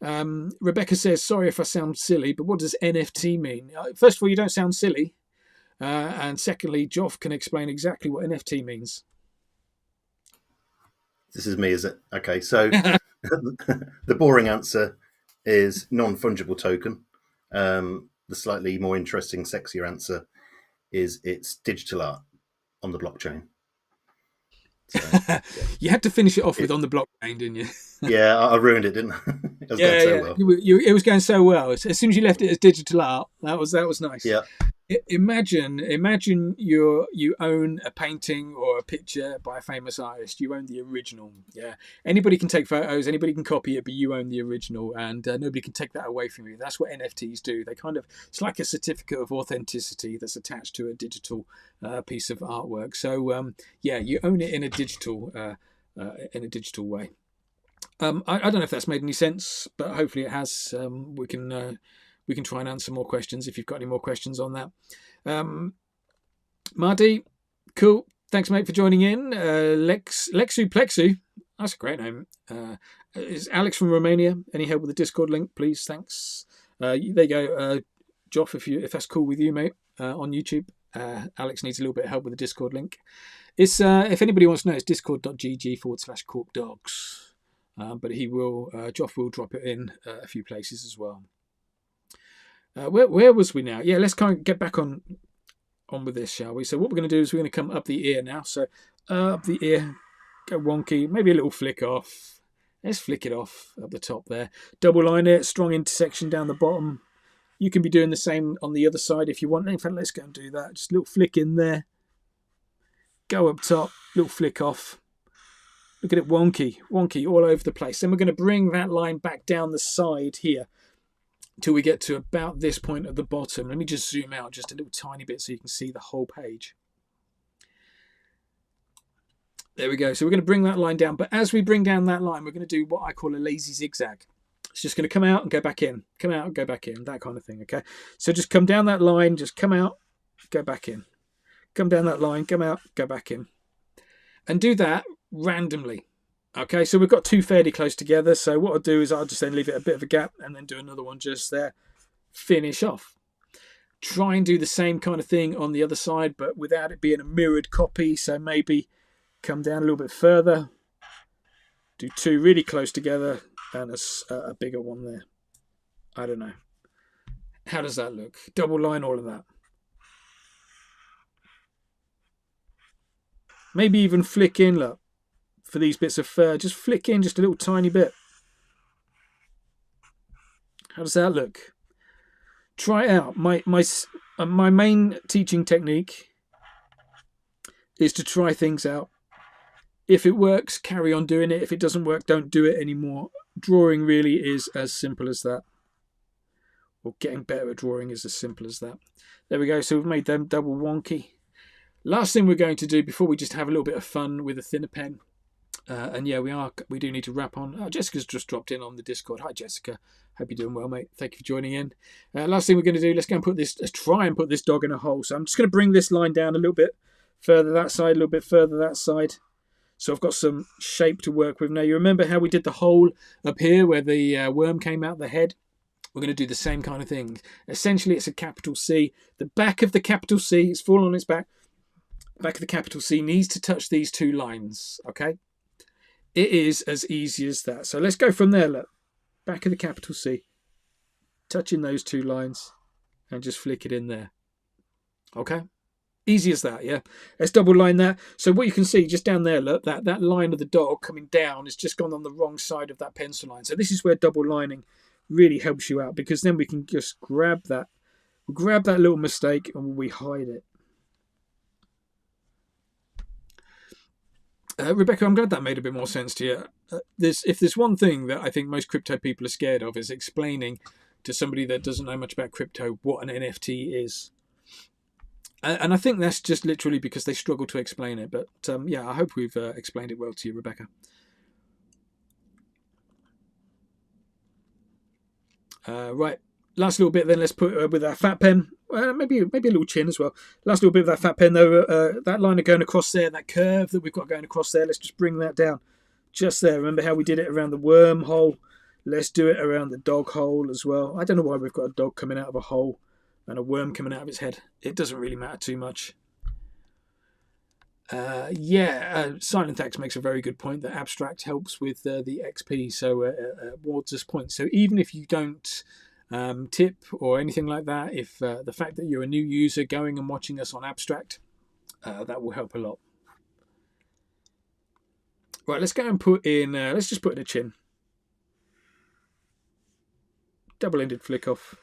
Speaker 1: Rebecca says, sorry if I sound silly, but what does NFT mean? First of all, you don't sound silly. And secondly, Joff can explain exactly what NFT means.
Speaker 2: This is me, is it? Okay, so the boring answer is non-fungible token. The slightly more interesting, sexier answer is it's digital art on the blockchain. So, yeah.
Speaker 1: You had to finish it off with on the blockchain, didn't you?
Speaker 2: Yeah, I ruined it, didn't I? It was going so well.
Speaker 1: It was going so well. As soon as you left it as digital art, that was nice.
Speaker 2: Yeah.
Speaker 1: Imagine you own a painting or a picture by a famous artist. You own the original. Yeah, anybody can take photos, anybody can copy it, but you own the original, and nobody can take that away from you. That's what NFTs do. They it's like a certificate of authenticity that's attached to a digital piece of artwork. So you own it in a digital way. I don't know if that's made any sense, but hopefully it has. We can try and answer more questions if you've got any more questions on that. Marty, cool. Thanks, mate, for joining in. Lexu Plexu, that's a great name. Is Alex from Romania? Any help with the Discord link, please? Thanks. There you go, Joff. If that's cool with you, mate, on YouTube. Alex needs a little bit of help with the Discord link. It's if anybody wants to know, it's discord.gg/KorpDogs. But Joff will drop it in a few places as well. Where was we now? Yeah, let's kind of get back on with this, shall we? So what we're going to do is we're going to come up the ear now. So up the ear, go wonky, maybe a little flick off. Let's flick it off up the top there. Double line it, strong intersection down the bottom. You can be doing the same on the other side if you want. In fact, let's go and do that. Just a little flick in there. Go up top, little flick off. Look at it, wonky all over the place. Then we're going to bring that line back down the side here till we get to about this point at the bottom. Let me just zoom out just a little tiny bit so you can see the whole page. There we go. So we're going to bring that line down. But as we bring down that line, we're going to do what I call a lazy zigzag. It's just going to come out and go back in. Come out and go back in. That kind of thing, okay? So just come down that line, just come out, go back in. Come down that line, come out, go back in. And do that randomly. Okay, so we've got two fairly close together. So what I'll do is I'll just then leave it a bit of a gap and then do another one just there. Finish off. Try and do the same kind of thing on the other side, but without it being a mirrored copy. So maybe come down a little bit further. Do two really close together and a bigger one there. I don't know. How does that look? Double line all of that. Maybe even flick in, look. For these bits of fur, just flick in just a little tiny bit. How does that look? Try it out. My main teaching technique is to try things out. If it works, carry on doing it. If it doesn't work, don't do it anymore. Drawing really is as simple as that. Or getting better at drawing is as simple as that. There we go. So we've made them double wonky. Last thing we're going to do before we just have a little bit of fun with a thinner pen. And yeah, we do need to wrap on. Oh, Jessica's just dropped in on the Discord. Hi, Jessica. Hope you're doing well, mate. Thank you for joining in. Last thing we're going to do, let's try and put this dog in a hole. So I'm just going to bring this line down a little bit further that side, a little bit further that side. So I've got some shape to work with. Now, you remember how we did the hole up here where the worm came out the head? We're going to do the same kind of thing. Essentially, it's a capital C. The back of the capital C, it's fallen on its back. Back of the capital C needs to touch these two lines, okay? It is as easy as that. So let's go from there, look. Back of the capital C. Touching those two lines and just flick it in there. Okay? Easy as that, yeah? Let's double line that. So what you can see just down there, look, that line of the dog coming down has just gone on the wrong side of that pencil line. So this is where double lining really helps you out, because then we can just grab that little mistake and we hide it. Rebecca, I'm glad that made a bit more sense to you. If there's one thing that I think most crypto people are scared of, is explaining to somebody that doesn't know much about crypto what an NFT is. And I think that's just literally because they struggle to explain it. But yeah, I hope we've explained it well to you, Rebecca. Right, last little bit then. Let's put with our fat pen, maybe a little chin as well. Last little bit with that fat pen though. That line of going across there, that curve that we've got going across there. Let's just bring that down, just there. Remember how we did it around the worm hole? Let's do it around the dog hole as well. I don't know why we've got a dog coming out of a hole and a worm coming out of its head. It doesn't really matter too much. Silent X makes a very good point that abstract helps with the XP, so awards us points. So even if you don't tip or anything like that, if the fact that you're a new user going and watching us on abstract, that will help a lot. Right, let's go and put in, let's just put in a chin. Double-ended flick off.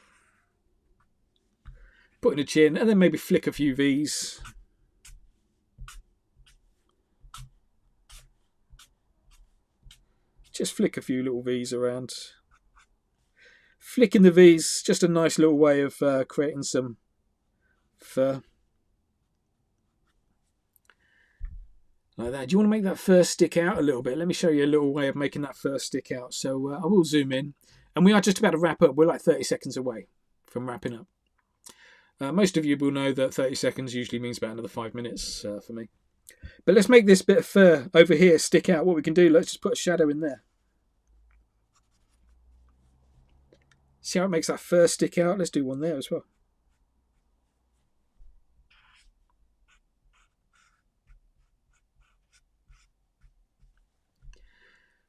Speaker 1: Put in a chin and then maybe flick a few V's. Just flick a few little V's around. Flicking the V's, just a nice little way of creating some fur. Like that. Do you want to make that fur stick out a little bit? Let me show you a little way of making that fur stick out. So I will zoom in. And we are just about to wrap up. We're like 30 seconds away from wrapping up. Most of you will know that 30 seconds usually means about another 5 minutes for me. But let's make this bit of fur over here stick out. What we can do, let's just put a shadow in there. See how it makes that fur stick out? Let's do one there as well.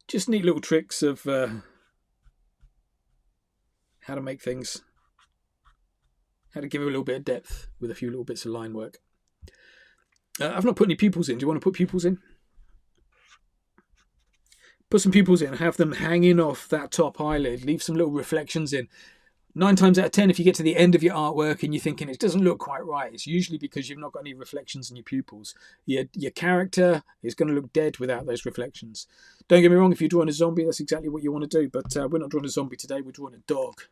Speaker 1: Just neat little tricks of how to make things, how to give it a little bit of depth with a few little bits of line work. I've not put any pupils in. Do you want to put pupils in? Put some pupils in, have them hanging off that top eyelid, leave some little reflections in. 9 times out of 10, if you get to the end of your artwork and you're thinking it doesn't look quite right, it's usually because you've not got any reflections in your pupils. Your character is going to look dead without those reflections. Don't get me wrong, if you're drawing a zombie, that's exactly what you want to do, but we're not drawing a zombie today, we're drawing a dog.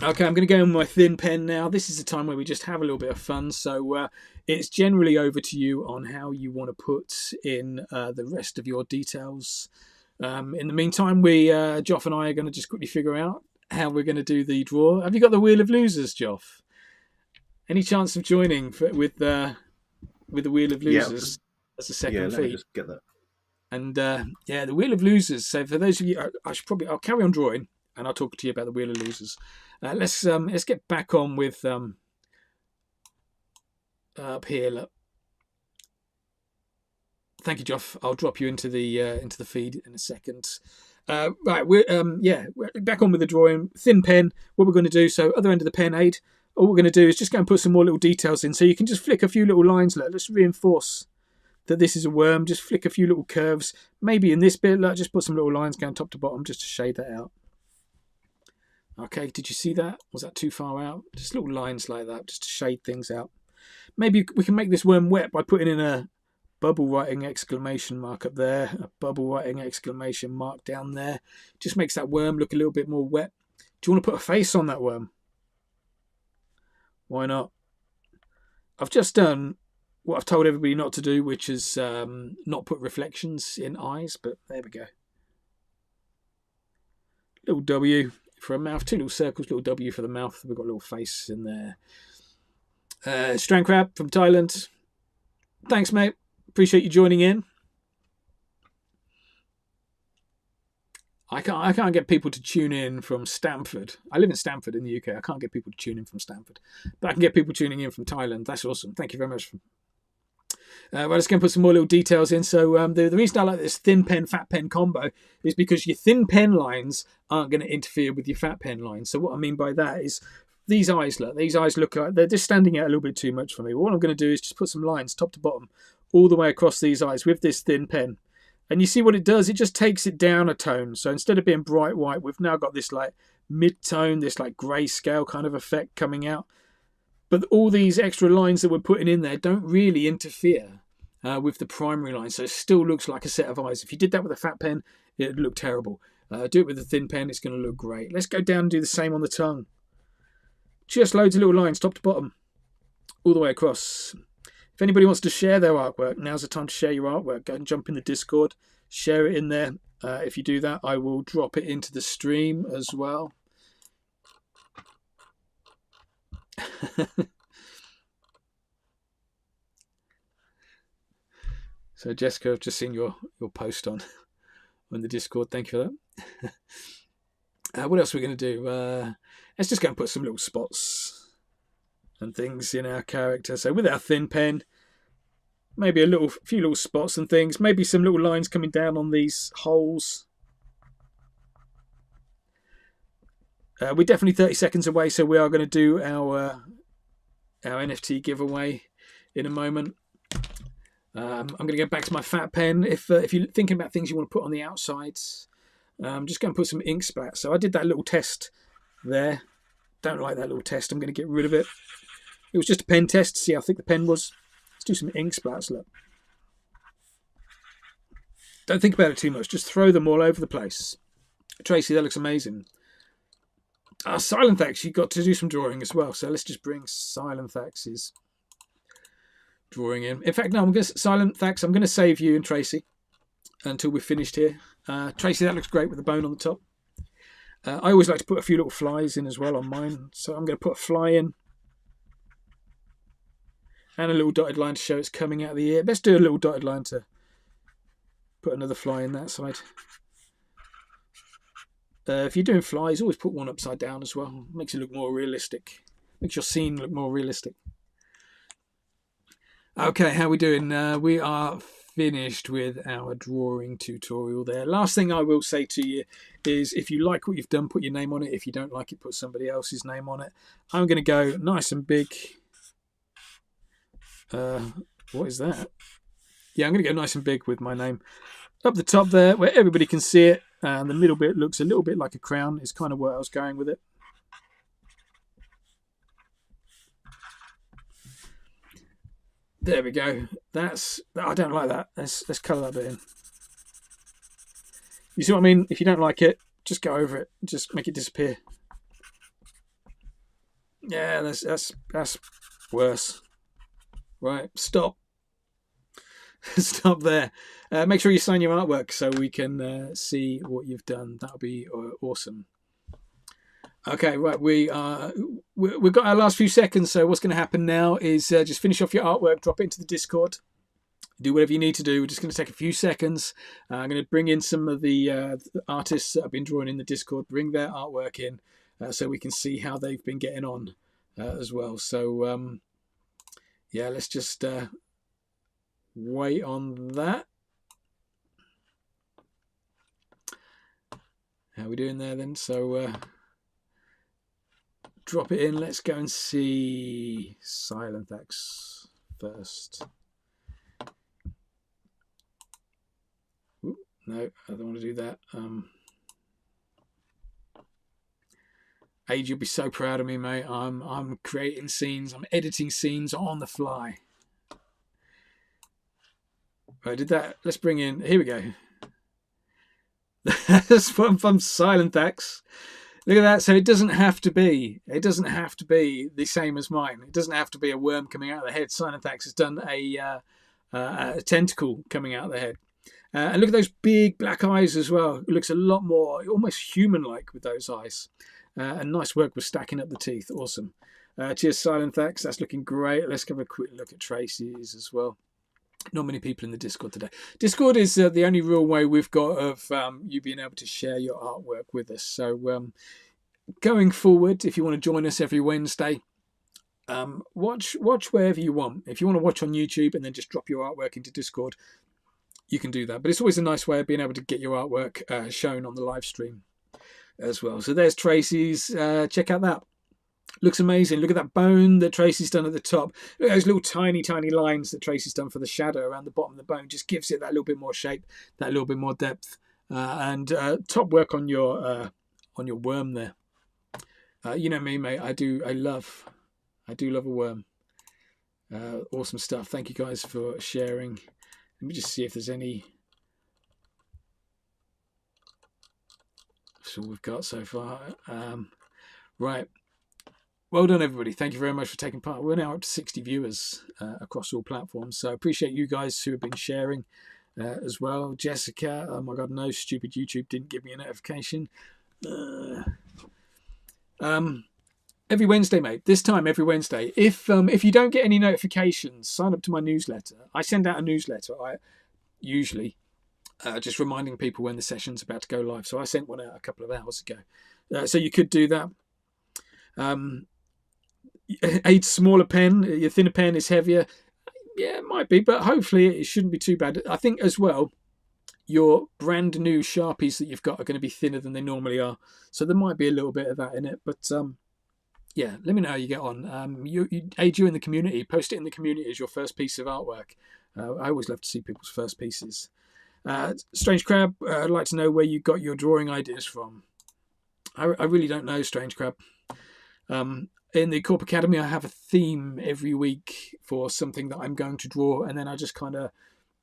Speaker 1: Okay, I'm going to go on my thin pen now. This is a time where we just have a little bit of fun, so it's generally over to you on how you want to put in the rest of your details. In the meantime, Joff and I are going to just quickly figure out how we're going to do the draw. Have you got the Wheel of Losers, Joff? Any chance of joining with the Wheel of Losers as a second feed?
Speaker 2: Just get that.
Speaker 1: And the Wheel of Losers. So for those of you, I'll carry on drawing, and I'll talk to you about the Wheel of Losers. Let's get back on with up here. Look. Thank you, Joff. I'll drop you into the feed in a second. Right, we're back on with the drawing. Thin pen. What we're going to do? So other end of the pen aid. All we're going to do is just go and put some more little details in. So you can just flick a few little lines. Look, let's reinforce that this is a worm. Just flick a few little curves. Maybe in this bit, look, just put some little lines going top to bottom just to shade that out. Okay, did you see that? Was that too far out? Just little lines like that, just to shade things out. Maybe we can make this worm wet by putting in a bubble writing exclamation mark up there, a bubble writing exclamation mark down there. Just makes that worm look a little bit more wet. Do you want to put a face on that worm? Why not? I've just done what I've told everybody not to do, which is not put reflections in eyes, but there we go. Little W for a mouth, 2 little circles, little W for the mouth. We've got a little face in there. Strand Crab from Thailand. Thanks, mate. Appreciate you joining in. I can't get people to tune in from Stamford. I live in Stamford in the UK. I can't get people to tune in from Stamford, but I can get people tuning in from Thailand. That's awesome. Thank you very much. Well, let's go and put some more little details in. So the reason I like this thin pen, fat pen combo is because your thin pen lines aren't going to interfere with your fat pen lines. So what I mean by that is these eyes look like they're just standing out a little bit too much for me. What I'm going to do is just put some lines top to bottom all the way across these eyes with this thin pen. And you see what it does? It just takes it down a tone. So instead of being bright white, we've now got this like mid-tone, this like grayscale kind of effect coming out. But all these extra lines that we're putting in there don't really interfere with the primary line. So it still looks like a set of eyes. If you did that with a fat pen, it'd look terrible. Do it with a thin pen, it's going to look great. Let's go down and do the same on the tongue. Just loads of little lines, top to bottom. all the way across. If anybody wants to share their artwork, now's the time to share your artwork. Go and jump in the Discord, share it in there. If you do that, I will drop it into the stream as well. So Jessica, I've just seen your post on the Discord. Thank you for that. What else are we going to do? Let's just go and put some little spots and things in our character. So with our thin pen, maybe a few little spots and things. Maybe some little lines coming down on these holes. We're definitely 30 seconds away, so we are going to do our NFT giveaway in a moment. I'm going to go back to my fat pen. If you're thinking about things you want to put on the outsides, just go and put some ink splat. So I did that little test there. Don't like that little test. I'm going to get rid of it. It was just a pen test to see how thick the pen was. Let's do some ink splats. Look. Don't think about it too much. Just throw them all over the place. Tracy, that looks amazing. Silenthax, you've got to do some drawing as well. So let's just bring Silenthax's drawing in. In fact, no, Silenthax, I'm going to save you and Tracy until we're finished here. Tracy, that looks great with the bone on the top. I always like to put a few little flies in as well on mine. So I'm going to put a fly in. And a little dotted line to show it's coming out of the ear. Let's do a little dotted line to put another fly in that side. If you're doing flies, always put one upside down as well. Makes it look more realistic. Makes your scene look more realistic. Okay, how are we doing? We are finished with our drawing tutorial there. Last thing I will say to you is if you like what you've done, put your name on it. If you don't like it, put somebody else's name on it. I'm going to go nice and big. What is that? Yeah, I'm going to go nice and big with my name. Up the top there, where everybody can see it. And the middle bit looks a little bit like a crown. Is kind of where I was going with it. There we go. I don't like that. Let's colour that bit in. You see what I mean? If you don't like it, just go over it. Just make it disappear. Yeah, that's worse. Right, stop. Stop there. Make sure you sign your artwork so we can see what you've done. That'll be awesome. Okay, right. We've got our last few seconds. So what's going to happen now is just finish off your artwork, drop it into the Discord, do whatever you need to do. We're just going to take a few seconds. I'm going to bring in some of the artists that have been drawing in the Discord, bring their artwork in so we can see how they've been getting on as well. So yeah, let's just wait on that. How are we doing there then? So drop it in. Let's go and see Silenthax first. Ooh, no, I don't want to do that. Age, you'll be so proud of me, mate. I'm creating scenes. I'm editing scenes on the fly. I did that. Let's bring in. Here we go. That's from Silenthax. Look at that. So it doesn't have to be. It doesn't have to be the same as mine. It doesn't have to be a worm coming out of the head. Silenthax has done a tentacle coming out of the head. And look at those big black eyes as well. It looks a lot more, almost human-like with those eyes. And nice work with stacking up the teeth. Awesome. Cheers, Silenthax. That's looking great. Let's have a quick look at Tracy's as well. Not many people in the Discord today. Discord is the only real way we've got of you being able to share your artwork with us. So going forward, if you want to join us every Wednesday, watch wherever you want. If you want to watch on YouTube and then just drop your artwork into Discord, you can do that. But it's always a nice way of being able to get your artwork shown on the live stream as well. So there's Tracy's. Check out that. Looks amazing. Look at that bone that Tracy's done at the top. Look at those little tiny lines that Tracy's done for the shadow around the bottom of the bone. Just gives it that little bit more shape, that little bit more depth. And top work on your worm there. You know me, mate. I do love a worm. Awesome stuff. Thank you guys for sharing. Let me just see if there's any. That's all we've got so far. Right. Well done, everybody. Thank you very much for taking part. We're now up to 60 viewers across all platforms. So I appreciate you guys who have been sharing as well. Jessica, oh my God, no, stupid YouTube didn't give me a notification. Every Wednesday, mate. This time every Wednesday. If you don't get any notifications, sign up to my newsletter. I send out a newsletter. I usually just reminding people when the session's about to go live. So I sent one out a couple of hours ago. So you could do that. A smaller pen, your thinner pen is heavier. Yeah, it might be, but hopefully it shouldn't be too bad. I think as well, your brand new Sharpies that you've got are going to be thinner than they normally are. So there might be a little bit of that in it. But yeah, let me know how you get on. You aid you in the community. Post it in the community as your first piece of artwork. I always love to see people's first pieces. Strange Crab, I'd like to know where you got your drawing ideas from. I really don't know, Strange Crab. In the Korp Academy, I have a theme every week for something that I'm going to draw, and then I just kind of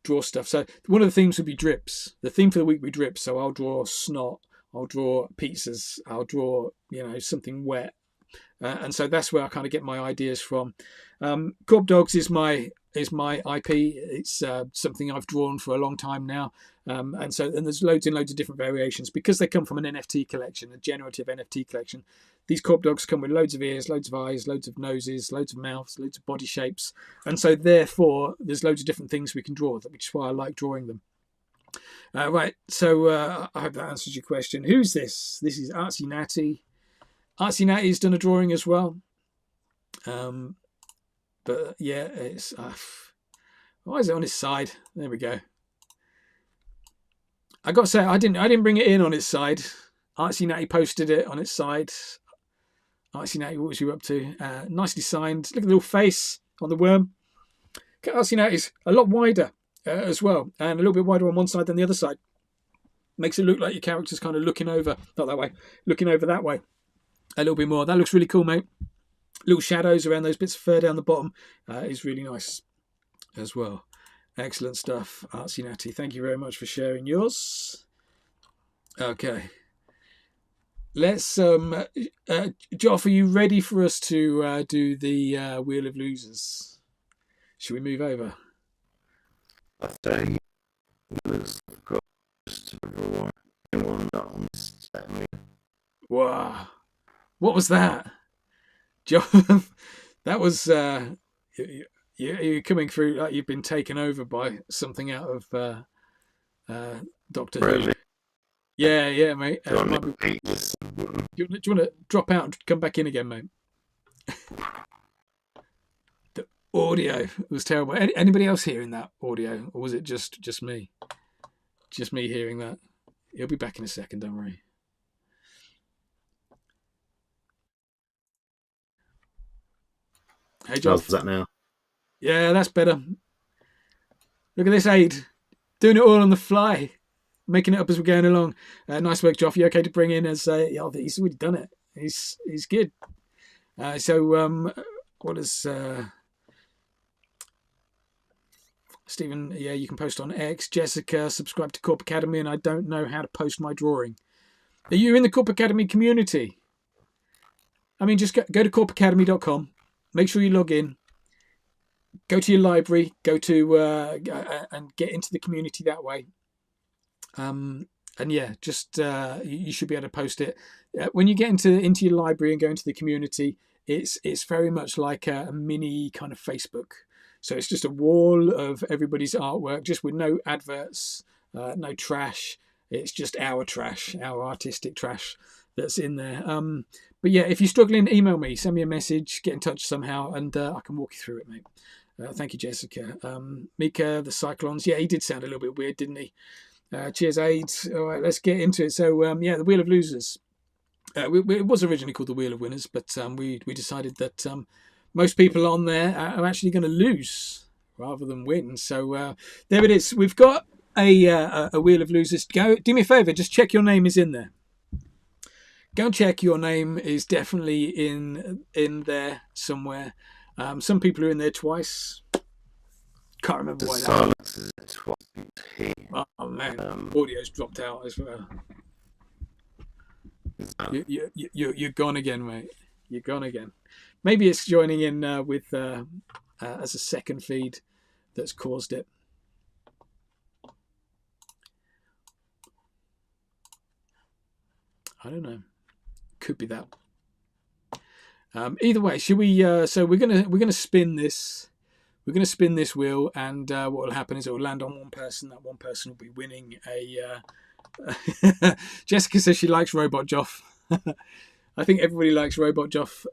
Speaker 1: draw stuff. So one of the themes would be drips. The theme for the week would be drips. So I'll draw snot, I'll draw pizzas, I'll draw, something wet. And so that's where I kind of get my ideas from. KorpDogs is my IP. It's something I've drawn for a long time now, and there's loads and loads of different variations because they come from an NFT collection, a generative NFT collection. These KorpDogs come with loads of ears, loads of eyes, loads of noses, loads of mouths, loads of body shapes, and so therefore there's loads of different things we can draw, which is why I like drawing them. Right, so I hope that answers your question. Who's this? This is Artsy Natty. Artsy Natty's done a drawing as well. But yeah, it's why is it on its side? There we go. I got to say, I didn't bring it in on its side. Artsy Natty posted it on its side. Artsy Natty, what was you up to? Nicely signed. Look at the little face on the worm. Artsy Natty's a lot wider as well, and a little bit wider on one side than the other side. Makes it look like your character's kind of looking over, not that way, looking over that way. A little bit more. That looks really cool, mate. Little shadows around those bits of fur down the bottom is really nice as well. Excellent stuff, Artsy Natty. Thank you very much for sharing yours. Okay. Let's Joff, are you ready for us to do the Wheel of Losers? Should we move over?
Speaker 2: I say Wheels of got just to everyone. Anyone not on this set me.
Speaker 1: Wow. What was that? Joff, that was you're coming through like you've been taken over by something out of Doctor Who.
Speaker 2: Really?
Speaker 1: Yeah, mate.
Speaker 2: Do you want
Speaker 1: to drop out and come back in again, mate? The audio was terrible. Anybody else hearing that audio, or was it just me? Just me hearing that. He'll be back in a second, don't worry. Hey, Joff.
Speaker 2: How's that now?
Speaker 1: Yeah, that's better. Look at this aid. Doing it all on the fly. Making it up as we're going along. Nice work, Joff. You okay to bring in as... he's already done it. He's good. What is... Stephen, yeah, you can post on X. Jessica, subscribe to Korp Academy, and I don't know how to post my drawing. Are you in the Korp Academy community? I mean, just go to korpacademy.com. Make sure you log in. Go to your library. Go to and get into the community that way. And yeah, just you should be able to post it when you get into your library and go into the community. It's very much like a mini kind of Facebook. So it's just a wall of everybody's artwork, just with no adverts, no trash. It's just our trash, our artistic trash that's in there. But yeah, if you're struggling, email me, send me a message, get in touch somehow, and I can walk you through it, mate. Thank you, Jessica. Mika, the Cyclones. Yeah, he did sound a little bit weird, didn't he? Cheers, AIDS. All right, let's get into it. So, yeah, the Wheel of Losers. It was originally called the Wheel of Winners, but we decided that most people on there are actually going to lose rather than win. So there it is. We've got a Wheel of Losers. Go, do me a favour, just check your name is in there. Go and check your name is definitely in there somewhere. Some people are in there twice. Can't remember why.
Speaker 2: Silence is twice.
Speaker 1: Oh man, audio's dropped out as well. You're gone again, mate. You're gone again. Maybe it's joining in with as a second feed that's caused it. I don't know. Could be that. Either way, should we? So we're gonna spin this. We're gonna spin this wheel, and what will happen is it will land on one person. That one person will be winning a. Jessica says she likes Robot Joff. I think everybody likes Robot Joff.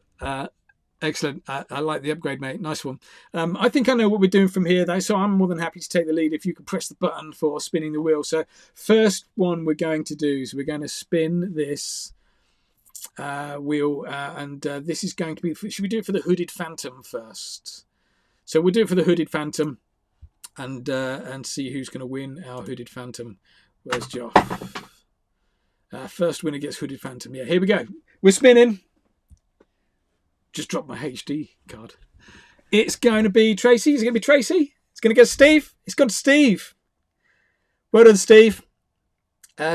Speaker 1: Excellent. I like the upgrade, mate. Nice one. I think I know what we're doing from here, though, so I'm more than happy to take the lead if you can press the button for spinning the wheel. So first one we're going to do is we're going to spin this wheel, and this is going to be... Should we do it for the Hooded Phantom first? So we'll do it for the Hooded Phantom and see who's going to win our Hooded Phantom. Where's Joff? First winner gets Hooded Phantom. Yeah, here we go. We're spinning. Just dropped my HD card. It's going to be Tracy. Is it going to be Tracy? It's going to go Steve. It's gone to Steve. Well done, Steve.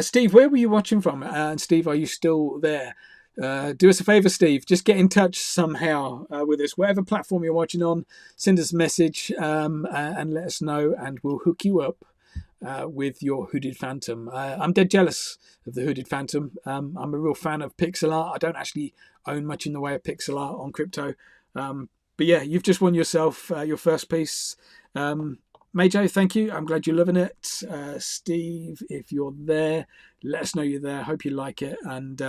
Speaker 1: Steve, where were you watching from? And Steve, are you still there? Do us a favour, Steve. Just get in touch somehow with us. Whatever platform you're watching on, send us a message and let us know, and we'll hook you up with your Hooded Phantom. I'm dead jealous of the Hooded Phantom. I'm a real fan of pixel art. I don't actually own much in the way of pixel art on crypto. But yeah, you've just won yourself your first piece. Majo, thank you. I'm glad you're loving it. Steve, if you're there, let us know you're there. Hope you like it. And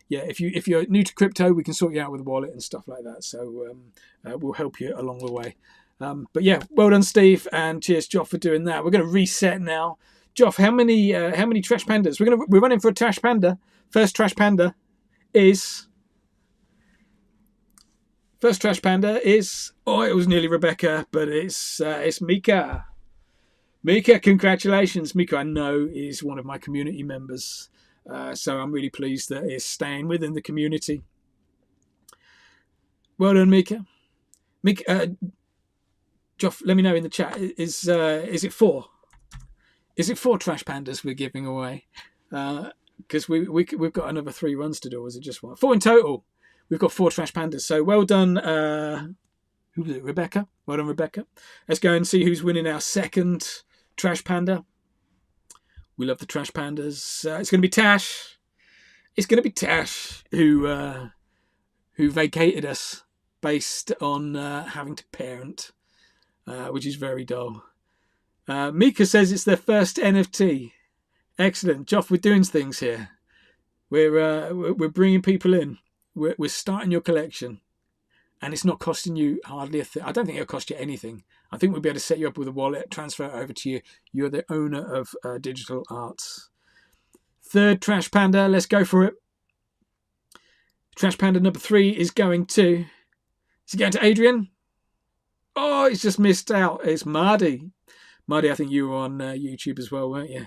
Speaker 1: yeah, if you're new to crypto, we can sort you out with a wallet and stuff like that. So we'll help you along the way. But yeah, well done, Steve, and cheers, Joff, for doing that. We're going to reset now. Joff, how many trash pandas? We're running for a trash panda. First trash panda is. Oh, it was nearly Rebecca, but it's Mika. Mika, congratulations. Mika, I know, is one of my community members, so I'm really pleased that it's staying within the community. Well done, Mika. Mika. Joff, let me know in the chat. Is it 4? Is it 4 trash pandas we're giving away? Because we've got another 3 runs to do. Or is it just 1? 4 in total. We've got 4 trash pandas. So well done. Who was it? Rebecca. Well done, Rebecca. Let's go and see who's winning our second trash panda. We love the trash pandas. It's going to be Tash. It's going to be Tash who vacated us based on having to parent. Which is very dull. Mika says it's their first NFT. Excellent. Joff, we're doing things here. We're bringing people in. We're starting your collection. And it's not costing you hardly a thing. I don't think it'll cost you anything. I think we'll be able to set you up with a wallet, transfer it over to you. You're the owner of digital arts. Third trash panda. Let's go for it. Trash panda number 3 is going to... Is it going to Adrian? Oh, it's just missed out. It's Mardy. Mardy, I think you were on YouTube as well, weren't you?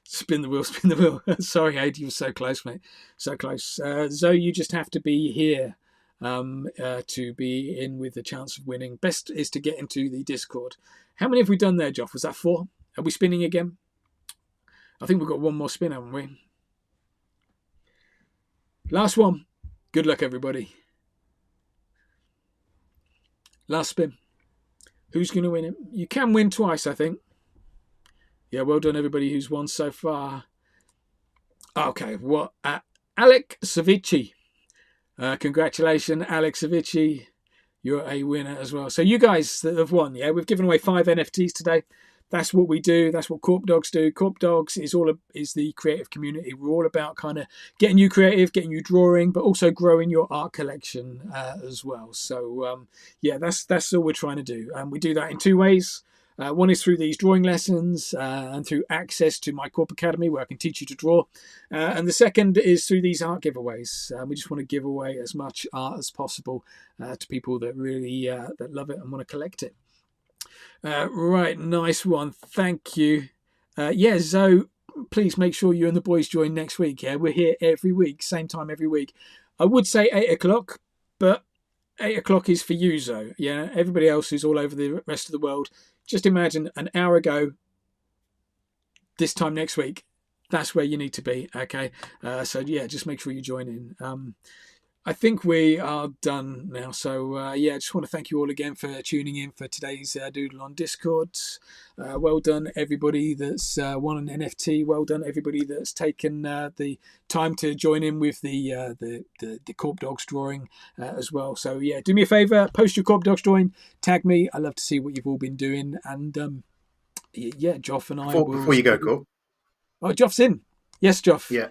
Speaker 1: Spin the wheel, spin the wheel. Sorry, Aid, you were so close, mate. So close. Zoe, you just have to be here to be in with the chance of winning. Best is to get into the Discord. How many have we done there, Joff? Was that 4? Are we spinning again? I think we've got one more spin, haven't we? Last one. Good luck, everybody. Last spin. Who's going to win it? You can win twice, I think. Yeah, well done, everybody who's won so far. Okay, what? Alec Savici. Congratulations, Alec Savici. You're a winner as well. So you guys that have won, yeah, we've given away 5 NFTs today. That's what we do. That's what KorpDogs do. KorpDogs is the creative community. We're all about kind of getting you creative, getting you drawing, but also growing your art collection as well. So yeah, that's all we're trying to do. And we do that in 2 ways. One is through these drawing lessons and through access to my Korp Academy where I can teach you to draw. And the second is through these art giveaways. We just want to give away as much art as possible to people that really that love it and want to collect it. Right, nice one. Thank you. Yeah, Zoe, please make sure you and the boys join next week. Yeah, we're here every week, same time every week. I would say 8 o'clock, but 8 o'clock is for you, Zoe. Yeah, everybody else is all over the rest of the world. Just imagine an hour ago, this time next week. That's where you need to be, okay? So, yeah, just make sure you join in. I think we are done now. So yeah, I just want to thank you all again for tuning in for today's Doodle on Discord. Well done, everybody that's won an NFT. Well done, everybody that's taken the time to join in with the KorpDogs drawing as well. So yeah, do me a favour, post your KorpDogs drawing, tag me. I love to see what you've all been doing, and yeah, Joff and I will.
Speaker 2: Before you go, Corp.
Speaker 1: Oh, Joff's in. Yes, Joff.
Speaker 2: Yeah.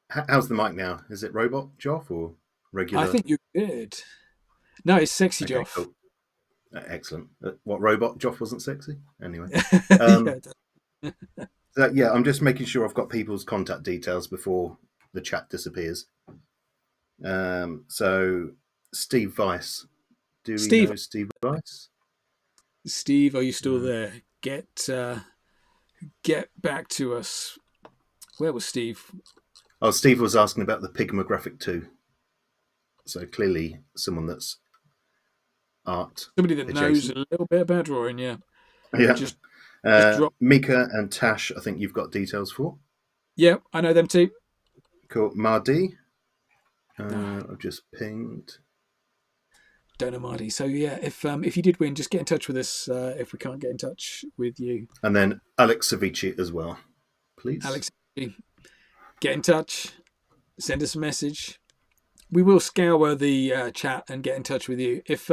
Speaker 2: How's the mic now? Is it robot Joff or
Speaker 1: I
Speaker 2: regular?
Speaker 1: think you're good. No, it's sexy,
Speaker 2: Okay,
Speaker 1: Joff.
Speaker 2: cool. Excellent. What robot Joff wasn't sexy? Anyway.
Speaker 1: Yeah.
Speaker 2: Yeah, I'm just making sure I've got people's contact details before the chat disappears. So, Steve Weiss. Do we know Steve Weiss?
Speaker 1: Steve, are you still there? Get back to us. Where was Steve?
Speaker 2: Oh, Steve was asking about the Pigmographic 2. So clearly someone that's art.
Speaker 1: Somebody that
Speaker 2: adjacent.
Speaker 1: knows a little bit about drawing, yeah.
Speaker 2: Yeah.
Speaker 1: Just drop.
Speaker 2: Mika and Tash, I think you've got details for.
Speaker 1: Yeah, I know them too.
Speaker 2: Cool. Mardi. I've just pinged.
Speaker 1: Don't know Marty. So yeah, if you did win, just get in touch with us if we can't get in touch with you.
Speaker 2: And then Alex Savici as well, please.
Speaker 1: Alex, get in touch. Send us a message. We will scour the chat and get in touch with you. If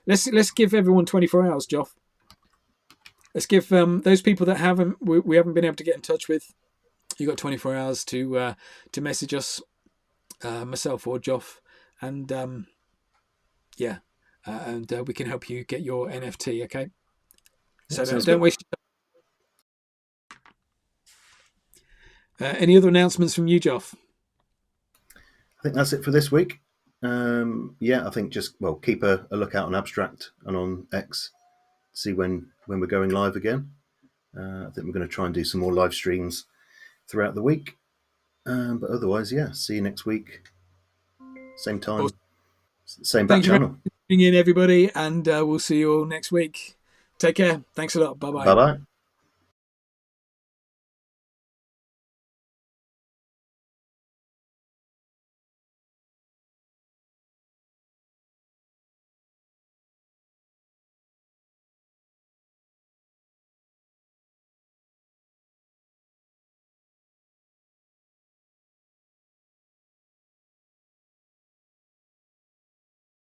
Speaker 1: let's give everyone 24 hours, Joff. Let's give those people that we haven't been able to get in touch with. You got 24 hours to message us, myself or Joff, and yeah, and we can help you get your NFT. Okay, so don't waste. Any other announcements from you, Joff?
Speaker 2: I think that's it for this week. Yeah, I think just keep a lookout on Abstract and on X. See when we're going live again. I think we're going to try and do some more live streams throughout the week. But otherwise, yeah, see you next week. Same time, awesome. Same back channel.
Speaker 1: Thank you for tuning in, everybody, and we'll see you all next week. Take care. Thanks a lot. Bye-bye.
Speaker 2: Bye-bye.